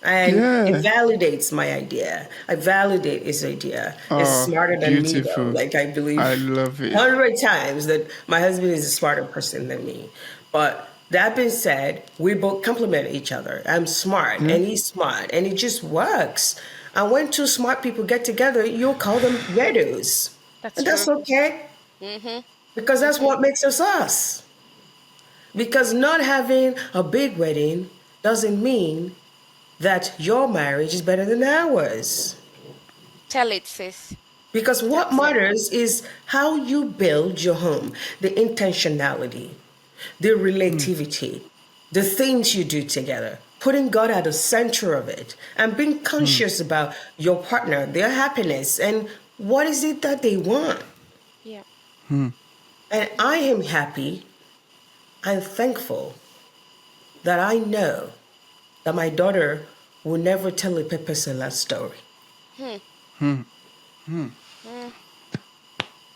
Speaker 2: And it
Speaker 1: Yeah.
Speaker 2: validates my idea. I validate his idea. It's
Speaker 1: Oh,
Speaker 2: smarter than me, though.
Speaker 1: beautiful.
Speaker 2: Like I believe
Speaker 1: I love it.
Speaker 2: 100 times that my husband is a smarter person than me. But that being said, we both complement each other. I'm smart
Speaker 1: Yeah.
Speaker 2: and he's smart, and it just works. And when two smart people get together, you'll call them weirdos,
Speaker 3: That's
Speaker 2: and that's
Speaker 3: true.
Speaker 2: okay
Speaker 3: Mm-hmm.
Speaker 2: because that's
Speaker 3: Mm-hmm.
Speaker 2: what makes us us. Because not having a big wedding doesn't mean that your marriage is better than ours.
Speaker 3: Tell it, sis.
Speaker 2: Because what
Speaker 3: That's it.
Speaker 2: matters is how you build your home, the intentionality, the
Speaker 1: Mm,
Speaker 2: relativity, the things you do together, putting God at the center of it, and being
Speaker 1: mm,
Speaker 2: conscious about your partner, their happiness, and what is it that they want.
Speaker 3: Yeah.
Speaker 1: mm.
Speaker 2: And I am happy and thankful that I know that my daughter will never tell a Pepe Sela story.
Speaker 3: Hmm.
Speaker 1: Hmm. Hmm.
Speaker 3: Mm.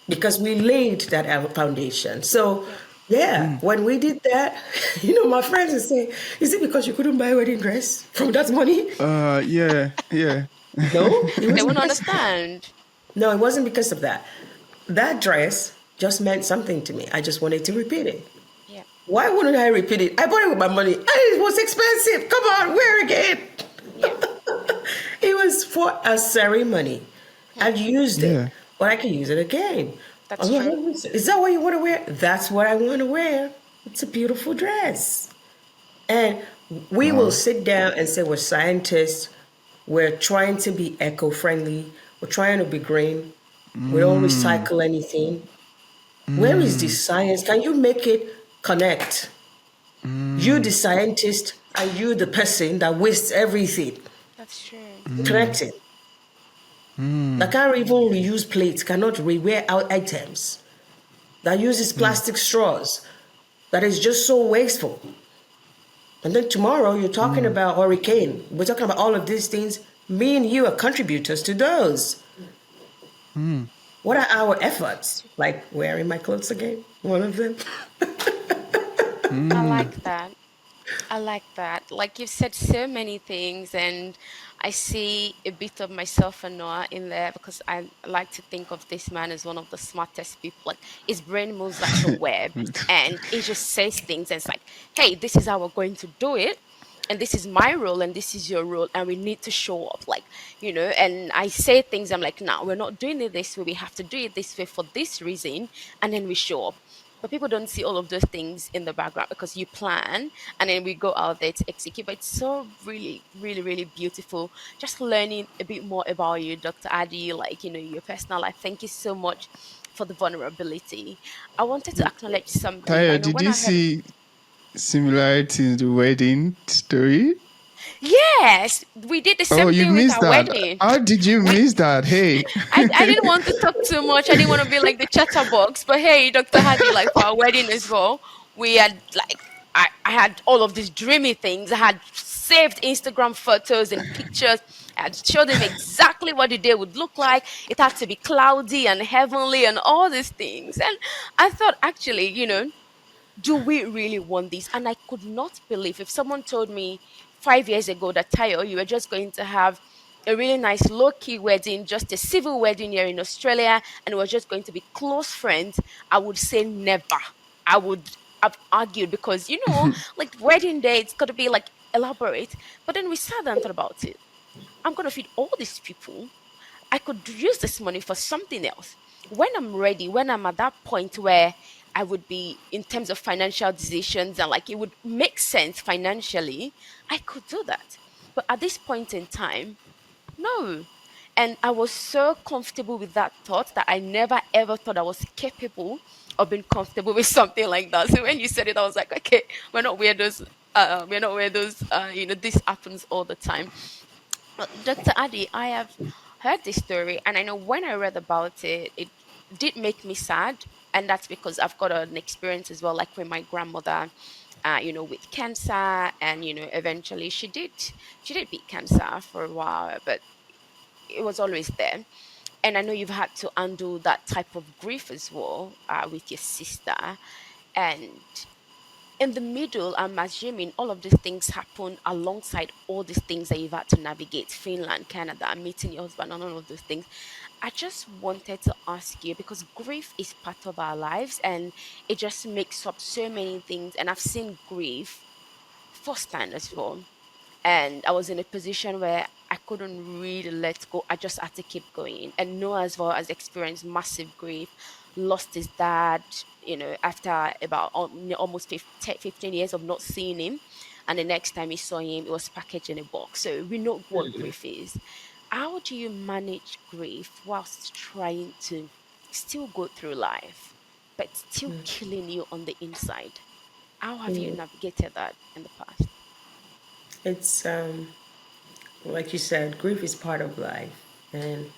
Speaker 2: Because we laid that foundation. So,
Speaker 3: Yeah.
Speaker 2: yeah,
Speaker 1: Mm.
Speaker 2: when we did that, my friends would say, "Is it because you couldn't buy a wedding dress from that money?"
Speaker 1: Yeah, yeah.
Speaker 2: No, it
Speaker 3: They
Speaker 2: wasn't
Speaker 3: won't
Speaker 2: because of that.
Speaker 3: understand.
Speaker 2: No, it wasn't because of that. That dress just meant something to me. I just wanted to repeat it.
Speaker 3: Yeah.
Speaker 2: Why wouldn't I repeat it? I bought it with my money, and it was expensive. Come on, wear again.
Speaker 3: Yeah.
Speaker 2: It was for a ceremony.
Speaker 3: Hmm.
Speaker 2: I've used it,
Speaker 1: Yeah.
Speaker 2: but I can use it again.
Speaker 3: That's
Speaker 2: I'm like,
Speaker 3: true.
Speaker 2: is that what you want to wear? That's what I want to wear. It's a beautiful dress. And we will
Speaker 1: Wow.
Speaker 2: sit down and say, we're scientists, we're trying to be eco friendly, we're trying to be green, we don't
Speaker 1: Mm.
Speaker 2: recycle anything. Where is the
Speaker 1: Mm.
Speaker 2: science? Can you make it connect? You, the
Speaker 1: Mm.
Speaker 2: scientist, and you, the person that wastes everything.
Speaker 3: That's true.
Speaker 1: Mm.
Speaker 2: Connect it. That
Speaker 1: Mm.
Speaker 2: can't even reuse plates, cannot rewear out items, that uses
Speaker 1: Mm.
Speaker 2: plastic straws, that is just so wasteful. And then tomorrow you're talking
Speaker 1: Mm.
Speaker 2: about hurricane. We're talking about all of these things. Me and you are contributors to those.
Speaker 1: Mm.
Speaker 2: What are our efforts? Like wearing my clothes again? One of them.
Speaker 3: I
Speaker 1: Mm.
Speaker 3: like that. I like that. Like you've said so many things, and I see a bit of myself and Noah in there because I like to think of this man as one of the smartest people. Like his brain moves like a web, and he just says things, and it's like, "Hey, this is how we're going to do it." And this is my role, and this is your role, and we need to show up, like, And I say things, I'm like, "No, we're not doing it this way. We have to do it this way for this reason," and then we show up. But people don't see all of those things in the background because you plan and then we go out there to execute. But it's so really, really, really beautiful. Just learning a bit more about you, Dr. Addy, like, your personal life. Thank you so much for the vulnerability. I wanted to acknowledge something. I
Speaker 1: Tayo,
Speaker 3: know
Speaker 1: did
Speaker 3: when
Speaker 1: you
Speaker 3: I heard,
Speaker 1: see similarity in the wedding story?
Speaker 3: yes, we did the
Speaker 1: Oh,
Speaker 3: same
Speaker 1: you
Speaker 3: thing with
Speaker 1: missed
Speaker 3: our
Speaker 1: that.
Speaker 3: wedding.
Speaker 1: How did you
Speaker 3: We
Speaker 1: miss that? Hey.
Speaker 3: I didn't want to talk too much. I didn't want to be like the chatterbox. But hey, Dr. Hadi, like for our wedding as well, we had like I had all of these dreamy things. I had saved Instagram photos and pictures. I had showed them exactly what the day would look like. It had to be cloudy and heavenly and all these things. And I thought actually, do we really want this? And I could not believe if someone told me 5 years ago that Tayo, you were just going to have a really nice low-key wedding, just a civil wedding here in Australia, and we're just going to be close friends, I would say never. I would have argued because like wedding day, it's got to be like elaborate. But then we sat down and thought about it. I'm gonna feed all these people. I could use this money for something else. When I'm ready, when I'm at that point where I would be in terms of financial decisions and like it would make sense financially, I could do that. But at this point in time, no. And I was so comfortable with that thought that I never ever thought I was capable of being comfortable with something like that. So when you said it, I was like, okay, we're not weirdos. We're not weirdos. This happens all the time. Dr. Addy, I have heard this story, and I know when I read about it, it did make me sad. And that's because I've got an experience as well, like with my grandmother, with cancer, and eventually she did beat cancer for a while, but it was always there. And I know you've had to undo that type of grief as well with your sister. And in the middle, I'm assuming all of these things happen alongside all these things that you've had to navigate: Finland, Canada, meeting your husband, and all of those things. I just wanted to ask you because grief is part of our lives and it just makes up so many things. And I've seen grief firsthand as well, and I was in a position where I couldn't really let go. I just had to keep going. And Noah as well has experienced massive grief, lost his dad, after about almost 15 years of not seeing him. And the next time he saw him, it was packaged in a box. So we know what grief is. How do you manage grief whilst trying to still go through life, but still killing you on the inside? How have you navigated that in the past?
Speaker 2: It's like you said, grief is part of life. And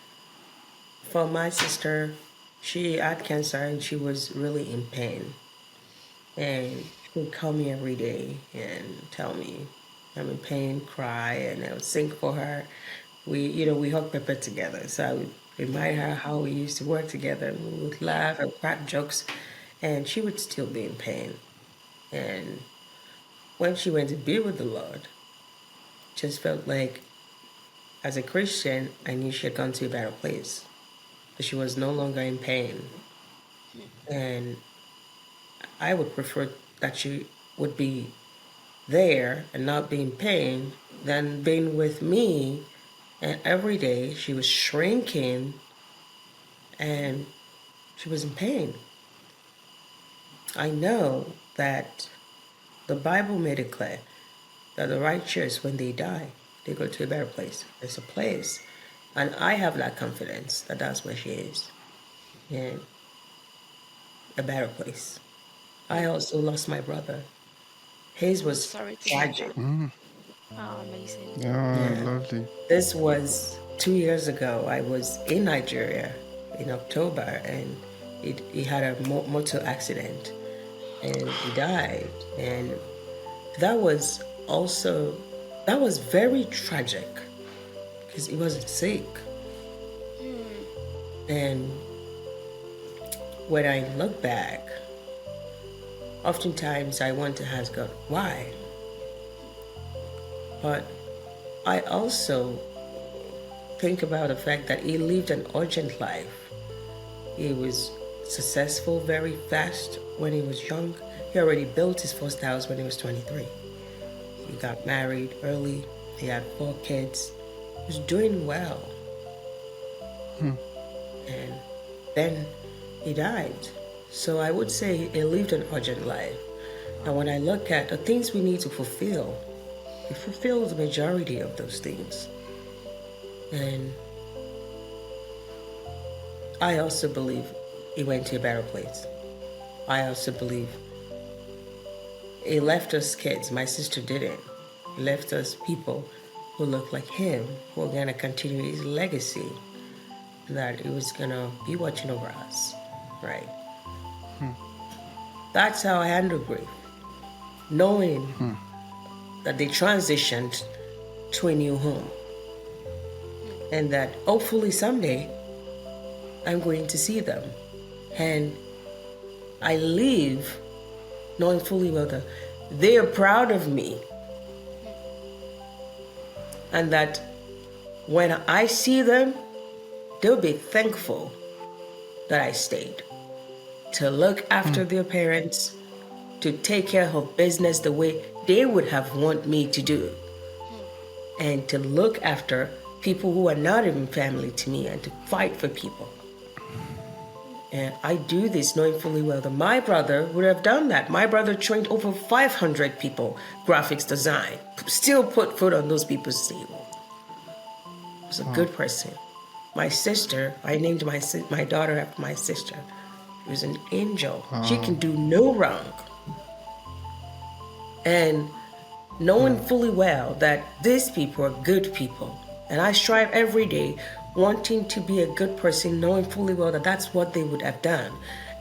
Speaker 2: for my sister, she had cancer and she was really in pain. And she would call me every day and tell me I'm in pain, cry, and I would sing for her. We hug Pepper together. So I would remind her how we used to work together and we would laugh and crack jokes. And she would still be in pain. And when she went to be with the Lord, just felt like as a Christian, I knew she had gone to a better place. That she was no longer in pain. And I would prefer that she would be there and not be in pain than being with me. And every day she was shrinking and she was in pain. I know that the Bible made it clear that the righteous, when they die, they go to a better place. There's a place. And I have that confidence that that's where she is, in a better place. I also lost my brother. His
Speaker 3: I'm
Speaker 2: was
Speaker 3: sorry to hear
Speaker 2: tragic.
Speaker 3: that. Oh, amazing.
Speaker 1: Yeah,
Speaker 2: Yeah.
Speaker 1: lovely.
Speaker 2: This was 2 years ago. I was in Nigeria in October and he had a motor accident and he died. And that was also, that was very tragic because he wasn't sick. And when I look back, oftentimes I want to ask God, why? But I also think about the fact that he lived an urgent life. He was successful very fast when he was young. He already built his first house when he was 23. He got married early. He had 4 kids. He was doing well. And then he died. So I would say he lived an urgent life. And when I look at the things we need to fulfill, he fulfilled the majority of those things. And I also believe he went to a better place. I also believe he left us kids. My sister didn't. He left us people who look like him, who are going to continue his legacy, that he was going to be watching over us, right? That's how I handle grief. Knowing that they transitioned to a new home. And that hopefully someday I'm going to see them. And I leave knowing fully well that they are proud of me. And that when I see them, they'll be thankful that I stayed to look after their parents, to take care of business the way they would have want me to do, and to look after people who are not even family to me and to fight for people. And I do this knowing fully well that my brother would have done that. My brother trained over 500 people, graphics design, still put food on those people's table. He was a good person. My sister, I named my daughter after my sister. She was an angel. She can do no wrong. And knowing fully well that these people are good people. And I strive every day wanting to be a good person, knowing fully well that that's what they would have done.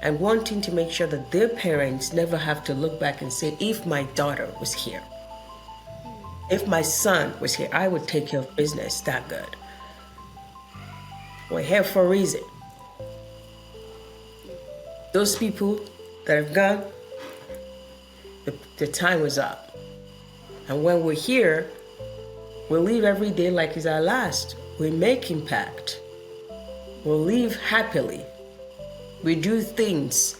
Speaker 2: And wanting to make sure that their parents never have to look back and say, if my daughter was here, if my son was here, I would take care of business that good. We're here for a reason. Those people that have gone, the time was up. And when we're here, we live every day like it's our last. We make impact. We'll live happily. We do things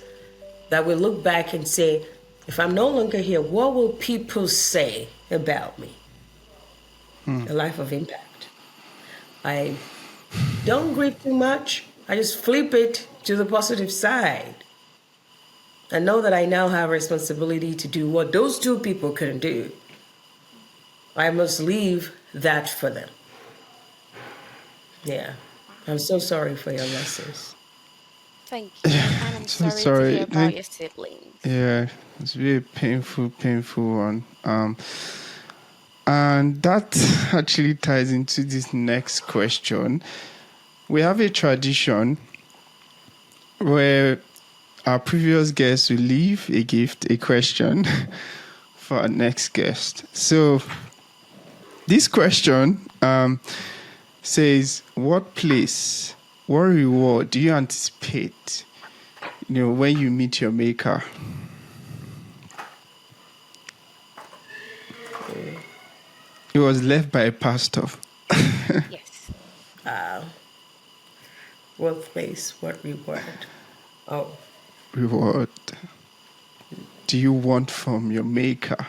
Speaker 2: that we look back and say, if I'm no longer here, what will people say about me? A life of impact. I don't grieve too much. I just flip it to the positive side. I know that I now have a responsibility to do what those two people couldn't do. I must leave that for them. Yeah. I'm so sorry for your losses.
Speaker 3: Thank you. And I'm
Speaker 1: So
Speaker 3: sorry,
Speaker 1: sorry.
Speaker 3: to hear about your siblings.
Speaker 1: Yeah, it's really painful one. And that actually ties into this next question. We have a tradition where our previous guests will leave a gift, a question for our next guest. So this question says, what place, what reward do you anticipate, when you meet your maker? It was left by a pastor.
Speaker 3: Yes.
Speaker 2: What place, what reward? Oh,
Speaker 1: Reward do you want from your maker?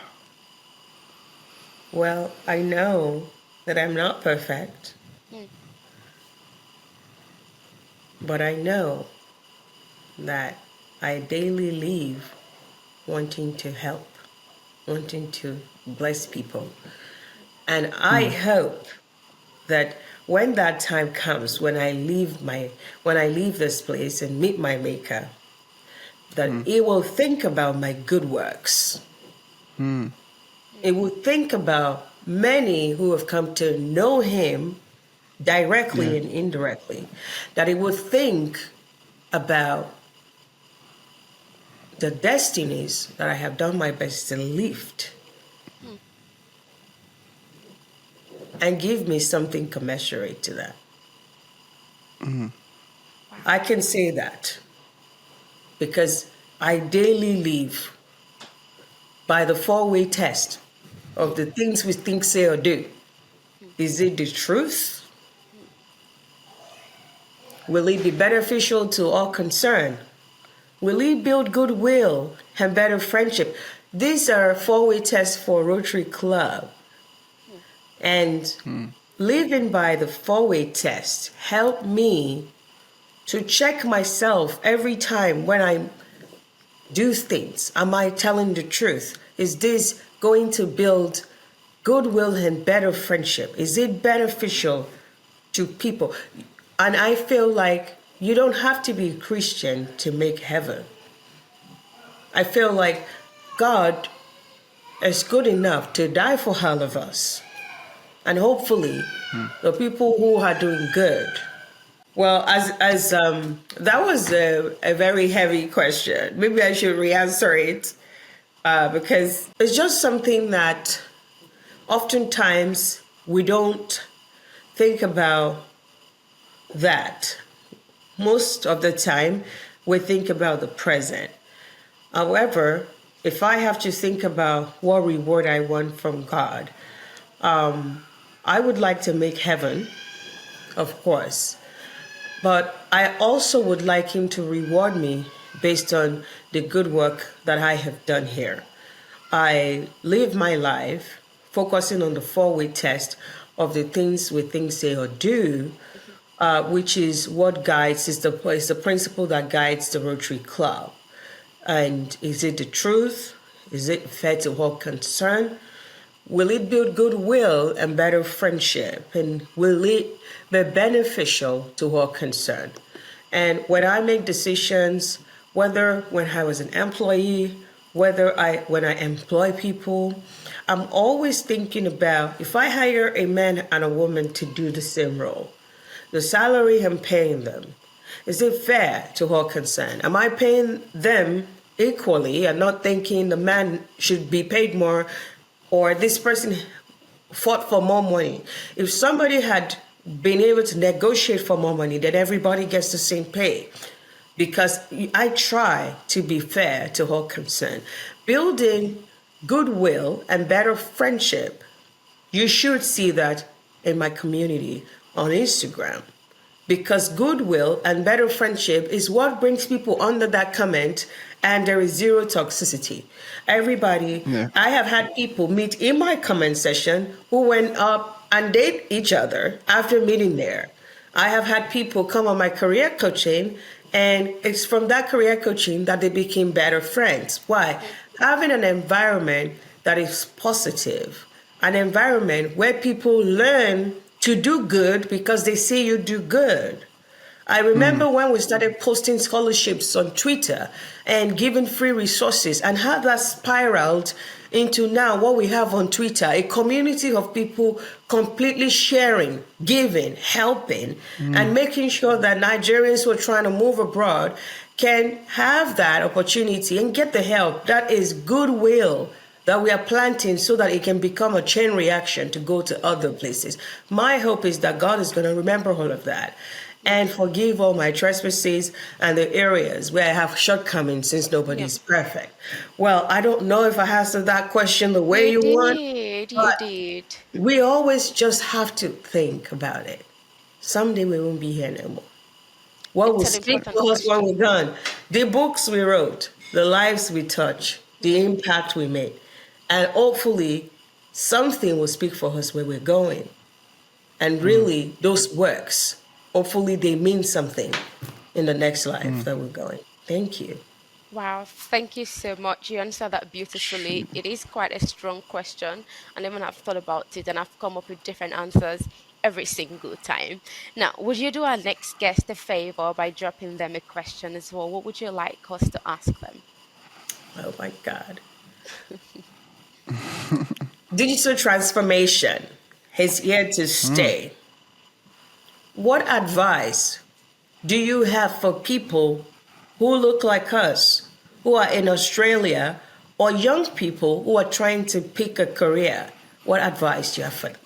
Speaker 2: well, I know that I'm not perfect, but I know that I daily live wanting to help, wanting to bless people. And I hope that when that time comes, when I leave this place and meet my maker, that it will think about my good works. It will think about many who have come to know him directly and indirectly. That it will think about the destinies that I have done my best to lift. And give me something commensurate to that. I can say that because I daily live by the four-way test of the things we think, say, or do. Is it the truth? Will it be beneficial to all concerned? Will it build goodwill and better friendship? These are four-way tests for Rotary Club. And living by the four-way test helped me to check myself every time when I do things. Am I telling the truth? Is this going to build goodwill and better friendship? Is it beneficial to people? And I feel like you don't have to be a Christian to make heaven. I feel like God is good enough to die for all of us. And hopefully, the people who are doing good. Well, as that was a very heavy question. Maybe I should re-answer it because it's just something that oftentimes we don't think about that. Most of the time, we think about the present. However, if I have to think about what reward I want from God, I would like to make heaven of course. But I also would like him to reward me based on the good work that I have done here. I live my life focusing on the four-way test of the things we think, say, or do, which is what guides, is the principle that guides the Rotary Club. And is it the truth? Is it fair to all concerned? Will it build goodwill and better friendship? And will it be beneficial to all concerned? And when I make decisions, whether when I was an employee, when I employ people, I'm always thinking about if I hire a man and a woman to do the same role, the salary I'm paying them, is it fair to all concerned? Am I paying them equally and not thinking the man should be paid more or this person fought for more money? If somebody had been able to negotiate for more money, then everybody gets the same pay. Because I try to be fair to all concerned. Building goodwill and better friendship, you should see that in my community on Instagram. Because goodwill and better friendship is what brings people under that comment, and there is zero toxicity. Everybody, yeah. I have had people meet in my comment section who went up and date each other after meeting there. I have had people come on my career coaching, and it's from that career coaching that they became better friends. Why? Having an environment that is positive, an environment where people learn to do good because they see you do good. I remember when we started posting scholarships on Twitter and giving free resources, and how that spiraled into now what we have on Twitter, a community of people completely sharing, giving, helping, and making sure that Nigerians who are trying to move abroad can have that opportunity and get the help. That is goodwill that we are planting so that it can become a chain reaction to go to other places. My hope is that God is going to remember all of that and forgive all my trespasses and the areas where I have shortcomings, since nobody's perfect. Well, I don't know if I answered that question the way you want.
Speaker 3: You did.
Speaker 2: We always just have to think about it. Someday we won't be here no more. What will speak to us when we're done? The books we wrote, the lives we touch, the impact we made. And hopefully something will speak for us where we're going. And really, those works, hopefully they mean something in the next life that we're going. Thank you.
Speaker 3: Wow, thank you so much. You answered that beautifully. It is quite a strong question, and even I've thought about it and I've come up with different answers every single time. Now, would you do our next guest a favor by dropping them a question as well? What would you like us to ask them?
Speaker 2: Oh my God. Digital transformation is here to stay. What advice do you have for people who look like us, who are in Australia, or young people who are trying to pick a career? What advice do you have for them?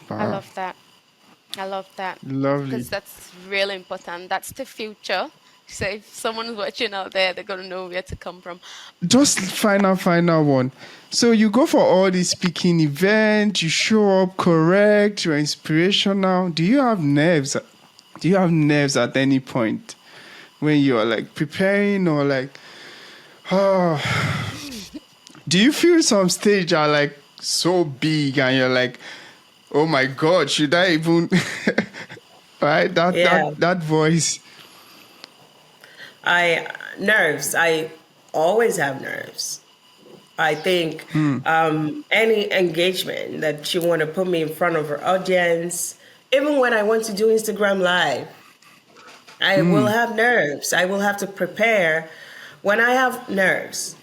Speaker 3: Wow. I love that. I love that.
Speaker 1: Lovely.
Speaker 3: Because that's really important. That's the future. So if someone's watching out there, they're going to know where to come from.
Speaker 1: Just final one. So you go for all these speaking events, you show up correct, you're inspirational. Do you have nerves? Do you have nerves at any point when you're like preparing or like, do you feel some stage are like so big and you're like, oh my God, should I even, right? That voice.
Speaker 2: Nerves. I always have nerves. I think any engagement that you want to put me in front of our audience, even when I want to do Instagram Live, I will have nerves. I will have to prepare. When I have nerves,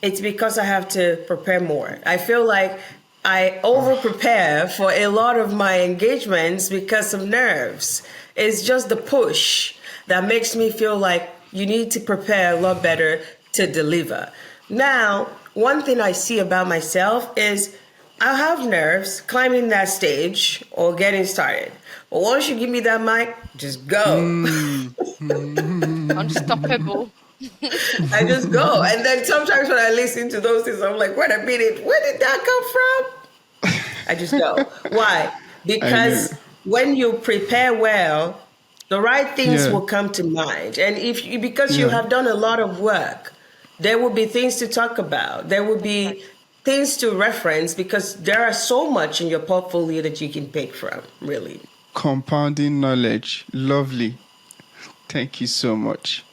Speaker 2: it's because I have to prepare more. I feel like I over-prepare for a lot of my engagements because of nerves. It's just the push that makes me feel like you need to prepare a lot better to deliver. Now, one thing I see about myself is I have nerves climbing that stage or getting started. But once you give me that mic, just go.
Speaker 3: Unstoppable.
Speaker 2: I just go. And then sometimes when I listen to those things, I'm like, wait a minute, where did that come from? I just go. Why? Because when you prepare well, the right things
Speaker 1: Yeah.
Speaker 2: will come to mind. And if you, because you
Speaker 1: Yeah.
Speaker 2: have done a lot of work, there will be things to talk about. There will be things to reference because there are so much in your portfolio that you can pick from, really.
Speaker 1: Compounding knowledge. Lovely. Thank you so much.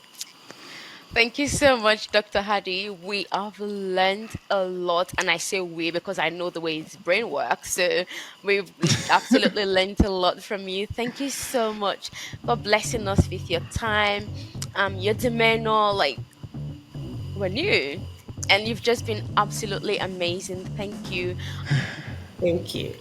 Speaker 3: Thank you so much, Dr. Hadi. We have learned a lot, and I say we because I know the way his brain works. So we've absolutely learned a lot from you. Thank you so much for blessing us with your time, your demeanor. Like, we're new, and you've just been absolutely amazing. Thank you.
Speaker 2: Thank you.